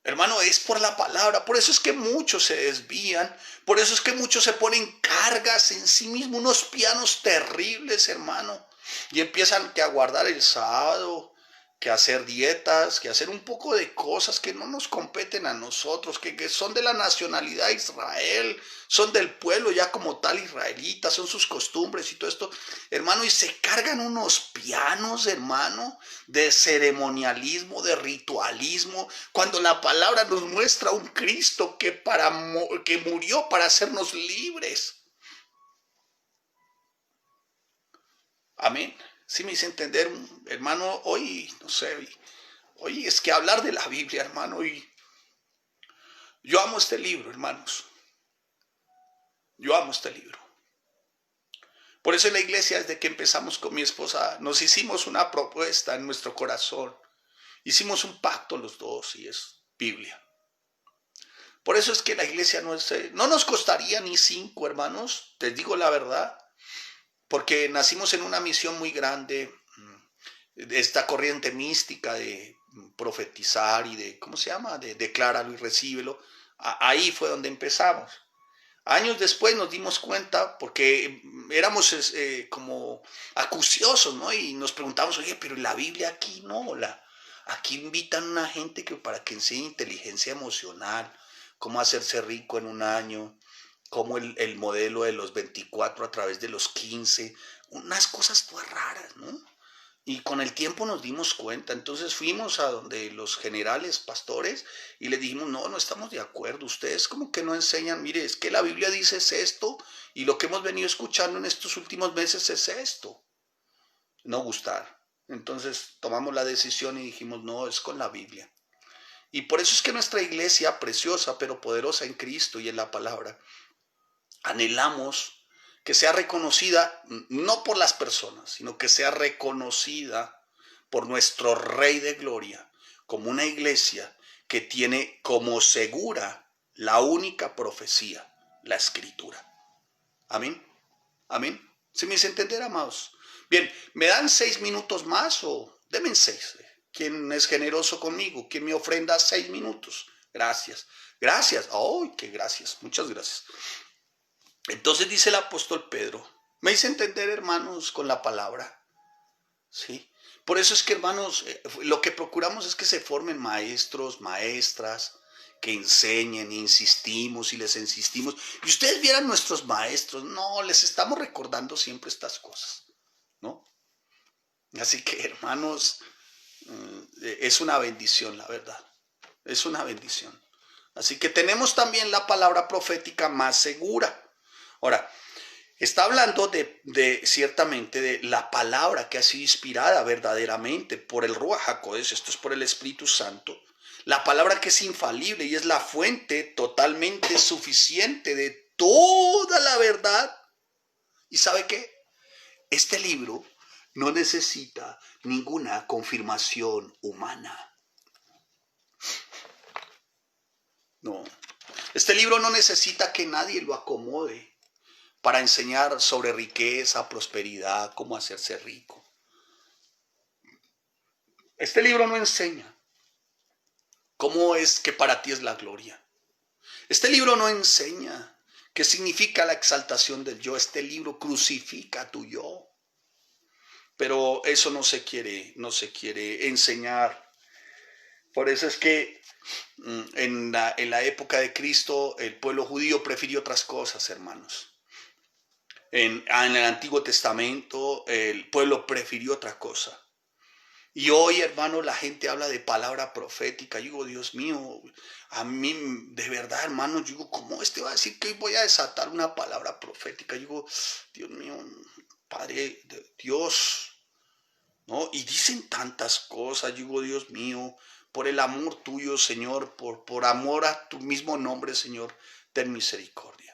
Hermano, es por la palabra. Por eso es que muchos se desvían. Por eso es que muchos se ponen cargas en sí mismos, unos pianos terribles, hermano. Y empiezan que a guardar el sábado, que a hacer dietas, que a hacer un poco de cosas que no nos competen a nosotros, que son de la nacionalidad de Israel, son del pueblo ya como tal israelita, son sus costumbres y todo esto, hermano, y se cargan unos pianos, hermano, de ceremonialismo, de ritualismo, cuando la palabra nos muestra un Cristo que murió para hacernos libres. Amén. Sí me hice entender, hermano, hoy, no sé, hoy es que hablar de la Biblia, hermano, y yo amo este libro, hermanos. Yo amo este libro. Por eso en la iglesia, desde que empezamos con mi esposa, nos hicimos una propuesta en nuestro corazón. Hicimos un pacto los dos y es Biblia. Por eso es que la iglesia no nos costaría ni 5, hermanos, les digo la verdad, porque nacimos en una misión muy grande, de esta corriente mística de profetizar y de, ¿cómo se llama?, de decláralo y recíbelo. Ahí fue donde empezamos. Años después nos dimos cuenta, porque éramos como acuciosos, ¿no? Y nos preguntamos, oye, pero la Biblia aquí no, aquí invitan a una gente para que enseñe inteligencia emocional, cómo hacerse rico en un año, cómo el modelo de los 24 a través de los 15, unas cosas todas raras, ¿no? Y con el tiempo nos dimos cuenta, entonces fuimos a donde los generales, pastores, y le dijimos, no, no estamos de acuerdo, ustedes como que no enseñan, mire, es que la Biblia dice es esto, y lo que hemos venido escuchando en estos últimos meses es esto, no gustar. Entonces tomamos la decisión y dijimos, no, es con la Biblia. Y por eso es que nuestra iglesia, preciosa pero poderosa en Cristo y en la palabra, anhelamos que sea reconocida no por las personas, sino que sea reconocida por nuestro Rey de Gloria como una iglesia que tiene como segura la única profecía, la Escritura. Amén. Amén. ¿Se me hizo entender, amados? Bien, ¿me dan 6 minutos más o denme 6? ¿Quién es generoso conmigo? ¿Quién me ofrenda 6 minutos? Gracias. Gracias. ¡Ay, qué gracias! Muchas gracias. Entonces dice el apóstol Pedro, me hice entender, hermanos, con la palabra, ¿sí? Por eso es que, hermanos, lo que procuramos es que se formen maestros, maestras, que enseñen, insistimos y les insistimos. Y ustedes vieran nuestros maestros, no, les estamos recordando siempre estas cosas, ¿no? Así que, hermanos, es una bendición, la verdad, es una bendición. Así que tenemos también la palabra profética más segura. Ahora, está hablando ciertamente de la palabra que ha sido inspirada verdaderamente por el Ruach HaKodesh, esto es por el Espíritu Santo, la palabra que es infalible y es la fuente totalmente suficiente de toda la verdad. ¿Y sabe qué? Este libro no necesita ninguna confirmación humana. No. Este libro no necesita que nadie lo acomode para enseñar sobre riqueza, prosperidad, cómo hacerse rico. Este libro no enseña cómo es que para ti es la gloria. Este libro no enseña qué significa la exaltación del yo. Este libro crucifica a tu yo. Pero eso no se quiere enseñar. Por eso es que en la época de Cristo el pueblo judío prefirió otras cosas, hermanos. En el Antiguo Testamento el pueblo prefirió otra cosa. Y hoy, hermano, la gente habla de palabra profética. Yo digo, Dios mío, a mí, de verdad, hermano, yo digo, ¿cómo va a decir que voy a desatar una palabra profética? Yo digo, Dios mío, Padre, Dios, ¿no? Y dicen tantas cosas. Yo digo, Dios mío, por el amor tuyo, Señor, por amor a tu mismo nombre, Señor, ten misericordia.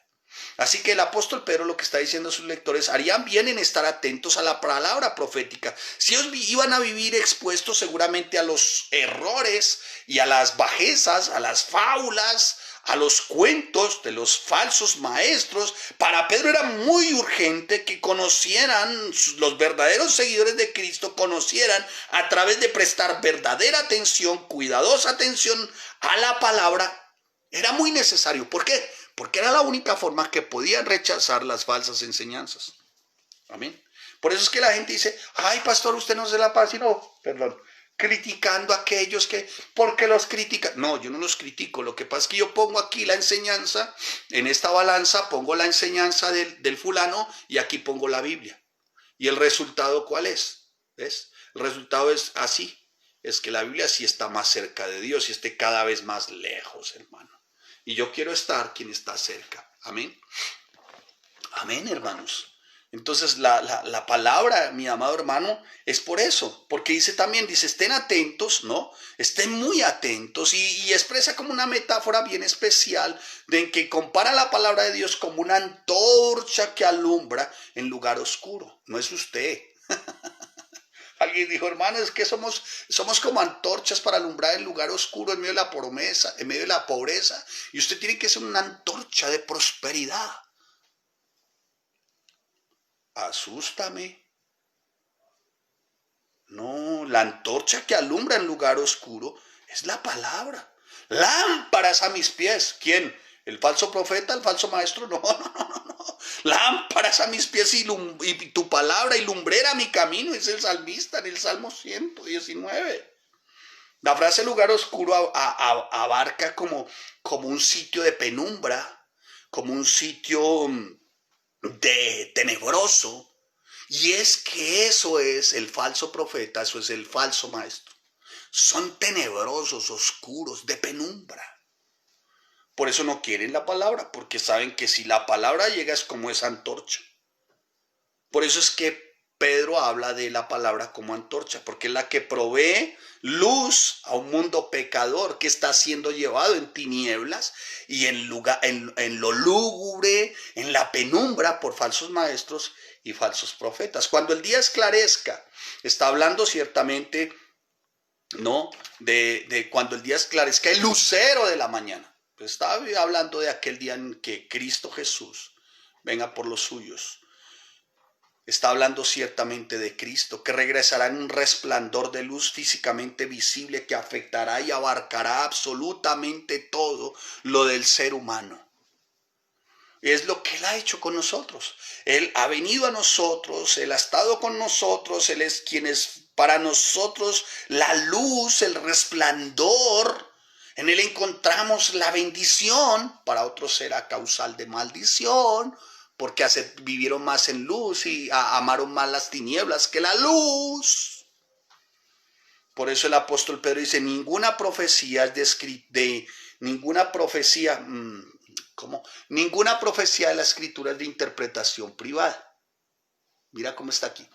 Así que el apóstol Pedro lo que está diciendo a sus lectores, harían bien en estar atentos a la palabra profética. Si ellos iban a vivir expuestos seguramente a los errores y a las bajezas, a las fábulas, a los cuentos de los falsos maestros, para Pedro era muy urgente que conocieran, los verdaderos seguidores de Cristo conocieran a través de prestar verdadera atención, cuidadosa atención a la palabra. Era muy necesario. ¿Por qué? Porque era la única forma que podían rechazar las falsas enseñanzas. Amén. Por eso es que la gente dice, ay, pastor, usted no se la pasa, sino, perdón, criticando a aquellos que, porque los critican. No, yo no los critico. Lo que pasa es que yo pongo aquí la enseñanza, en esta balanza pongo la enseñanza del fulano y aquí pongo la Biblia. ¿Y el resultado cuál es? ¿Ves? El resultado es así. Es que la Biblia sí está más cerca de Dios y esté cada vez más lejos, hermano. Y yo quiero estar quien está cerca. Amén. Amén, hermanos. Entonces la palabra, mi amado hermano, es por eso. Porque dice también, dice, estén atentos, ¿no? Estén muy atentos. Y expresa como una metáfora bien especial de que compara la palabra de Dios como una antorcha que alumbra en lugar oscuro. No es usted. Alguien dijo, hermano, es que somos como antorchas para alumbrar el lugar oscuro en medio de la promesa, en medio de la pobreza. Y usted tiene que ser una antorcha de prosperidad. Asústame. No, la antorcha que alumbra en lugar oscuro es la palabra. Lámparas a mis pies. ¿Quién? ¿El falso profeta, el falso maestro? No. Lámparas a mis pies y tu palabra y lumbrera mi camino, es el salmista en el Salmo 119. La frase lugar oscuro abarca como un sitio de penumbra, como un sitio de tenebroso. Y es que eso es el falso profeta, eso es el falso maestro. Son tenebrosos, oscuros, de penumbra. Por eso no quieren la palabra, porque saben que si la palabra llega es como esa antorcha. Por eso es que Pedro habla de la palabra como antorcha, porque es la que provee luz a un mundo pecador que está siendo llevado en tinieblas y en lo lúgubre, en la penumbra por falsos maestros y falsos profetas. Cuando el día esclarezca, está hablando ciertamente, ¿no? De cuando el día esclarezca, el lucero de la mañana. Pues está hablando de aquel día en que Cristo Jesús venga por los suyos. Está hablando ciertamente de Cristo, que regresará en un resplandor de luz físicamente visible que afectará y abarcará absolutamente todo lo del ser humano. Es lo que Él ha hecho con nosotros. Él ha venido a nosotros, Él ha estado con nosotros, Él es quien es para nosotros la luz, el resplandor. En Él encontramos la bendición, para otros será causal de maldición, porque vivieron más en luz y amaron más las tinieblas que la luz. Por eso el apóstol Pedro dice, ninguna profecía de ninguna profecía, ¿cómo? Ninguna profecía de la escritura es de interpretación privada. Mira cómo está aquí.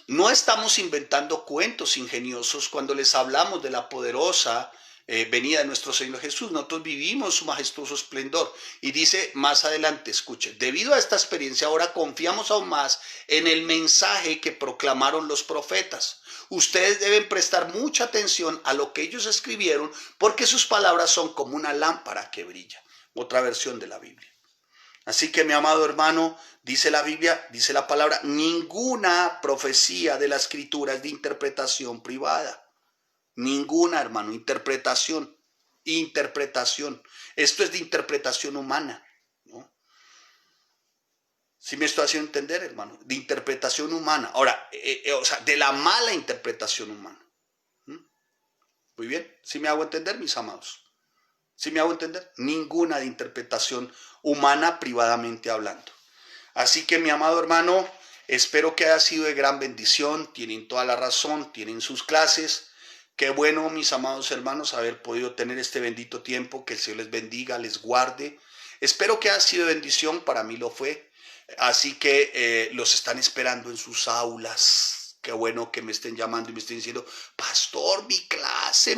No estamos inventando cuentos ingeniosos cuando les hablamos de la poderosa venida de nuestro Señor Jesús. Nosotros vivimos su majestuoso esplendor. Y dice más adelante, escuche, debido a esta experiencia ahora confiamos aún más en el mensaje que proclamaron los profetas. Ustedes deben prestar mucha atención a lo que ellos escribieron porque sus palabras son como una lámpara que brilla. Otra versión de la Biblia. Así que mi amado hermano, dice la Biblia, dice la palabra, ninguna profecía de la escritura es de interpretación privada. Ninguna, hermano, interpretación. Esto es de interpretación humana, ¿no? ¿Sí me estoy haciendo entender, hermano? De interpretación humana. Ahora, o sea, de la mala interpretación humana. Muy bien, ¿sí me hago entender, mis amados? ¿Sí me hago entender? Ninguna de interpretación humana privadamente hablando. Así que mi amado hermano, espero que haya sido de gran bendición. Tienen toda la razón, tienen sus clases. Qué bueno, mis amados hermanos, haber podido tener este bendito tiempo. Que el Señor les bendiga, les guarde. Espero que haya sido de bendición, para mí lo fue. Así que los están esperando en sus aulas. Qué bueno que me estén llamando y me estén diciendo, pastor, mi clase,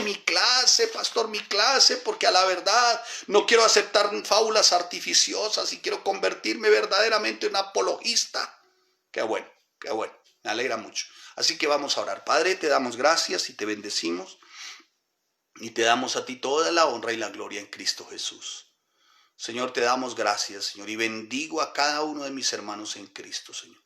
pastor, mi clase, porque a la verdad no quiero aceptar fábulas artificiosas y quiero convertirme verdaderamente en apologista. Qué bueno, me alegra mucho. Así que vamos a orar. Padre, te damos gracias y te bendecimos y te damos a ti toda la honra y la gloria en Cristo Jesús. Señor, te damos gracias, Señor, y bendigo a cada uno de mis hermanos en Cristo, Señor.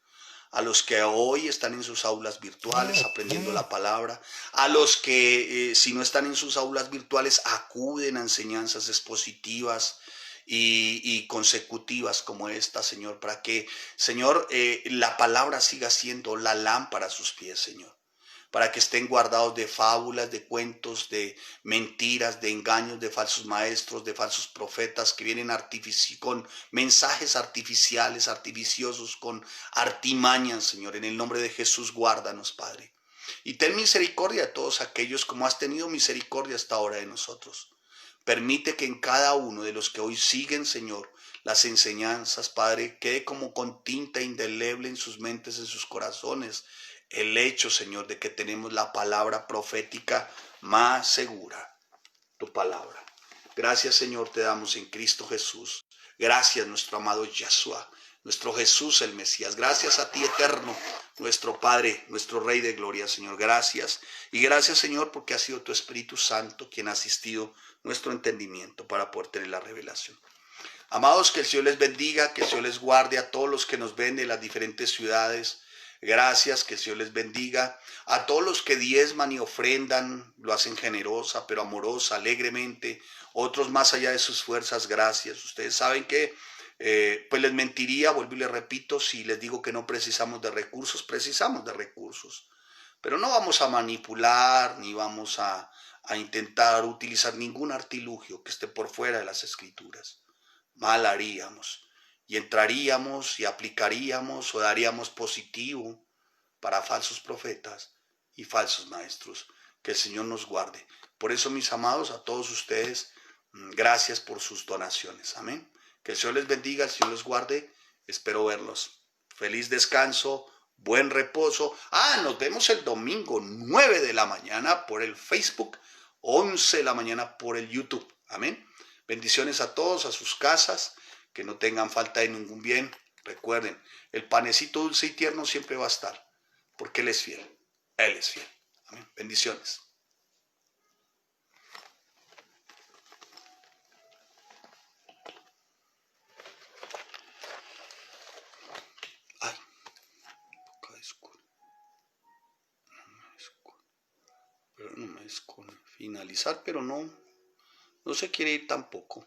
A los que hoy están en sus aulas virtuales aprendiendo la palabra, a los que si no están en sus aulas virtuales acuden a enseñanzas expositivas y consecutivas como esta, Señor, para que, Señor, la palabra siga siendo la lámpara a sus pies, Señor. Para que estén guardados de fábulas, de cuentos, de mentiras, de engaños, de falsos maestros, de falsos profetas que vienen con mensajes artificiales, artificiosos, con artimañas, Señor. En el nombre de Jesús, guárdanos, Padre. Y ten misericordia de todos aquellos como has tenido misericordia hasta ahora de nosotros. Permite que en cada uno de los que hoy siguen, Señor, las enseñanzas, Padre, quede como con tinta indeleble en sus mentes, en sus corazones, el hecho, Señor, de que tenemos la palabra profética más segura, tu palabra. Gracias, Señor, te damos en Cristo Jesús. Gracias, nuestro amado Yahshua, nuestro Jesús el Mesías. Gracias a ti, eterno, nuestro Padre, nuestro Rey de Gloria, Señor. Gracias. Y gracias, Señor, porque ha sido tu Espíritu Santo quien ha asistido nuestro entendimiento para poder tener la revelación. Amados, que el Señor les bendiga, que el Señor les guarde a todos los que nos ven de las diferentes ciudades. Gracias, que el Señor les bendiga. A todos los que diezman y ofrendan, lo hacen generosa, pero amorosa, alegremente. Otros más allá de sus fuerzas, gracias. Ustedes saben que, pues les mentiría, vuelvo y les repito, si les digo que no precisamos recursos. Pero no vamos a manipular, ni vamos a intentar utilizar ningún artilugio que esté por fuera de las Escrituras. Mal haríamos. y entraríamos y aplicaríamos o daríamos positivo para falsos profetas y falsos maestros. Que el Señor nos guarde. Por eso, mis amados, a todos ustedes, gracias por sus donaciones. Amén. Que el Señor les bendiga, el Señor les guarde. Espero verlos. Feliz descanso, buen reposo. Nos vemos el domingo 9 de la mañana por el Facebook, 11 de la mañana por el YouTube. Amén. Bendiciones a todos, a sus casas, que no tengan falta de ningún bien. Recuerden, el panecito dulce y tierno siempre va a estar, porque Él es fiel. Él es fiel. Amén. Bendiciones. Ay, acá escudo. Pero no me esconde. Finalizar, pero no se quiere ir tampoco.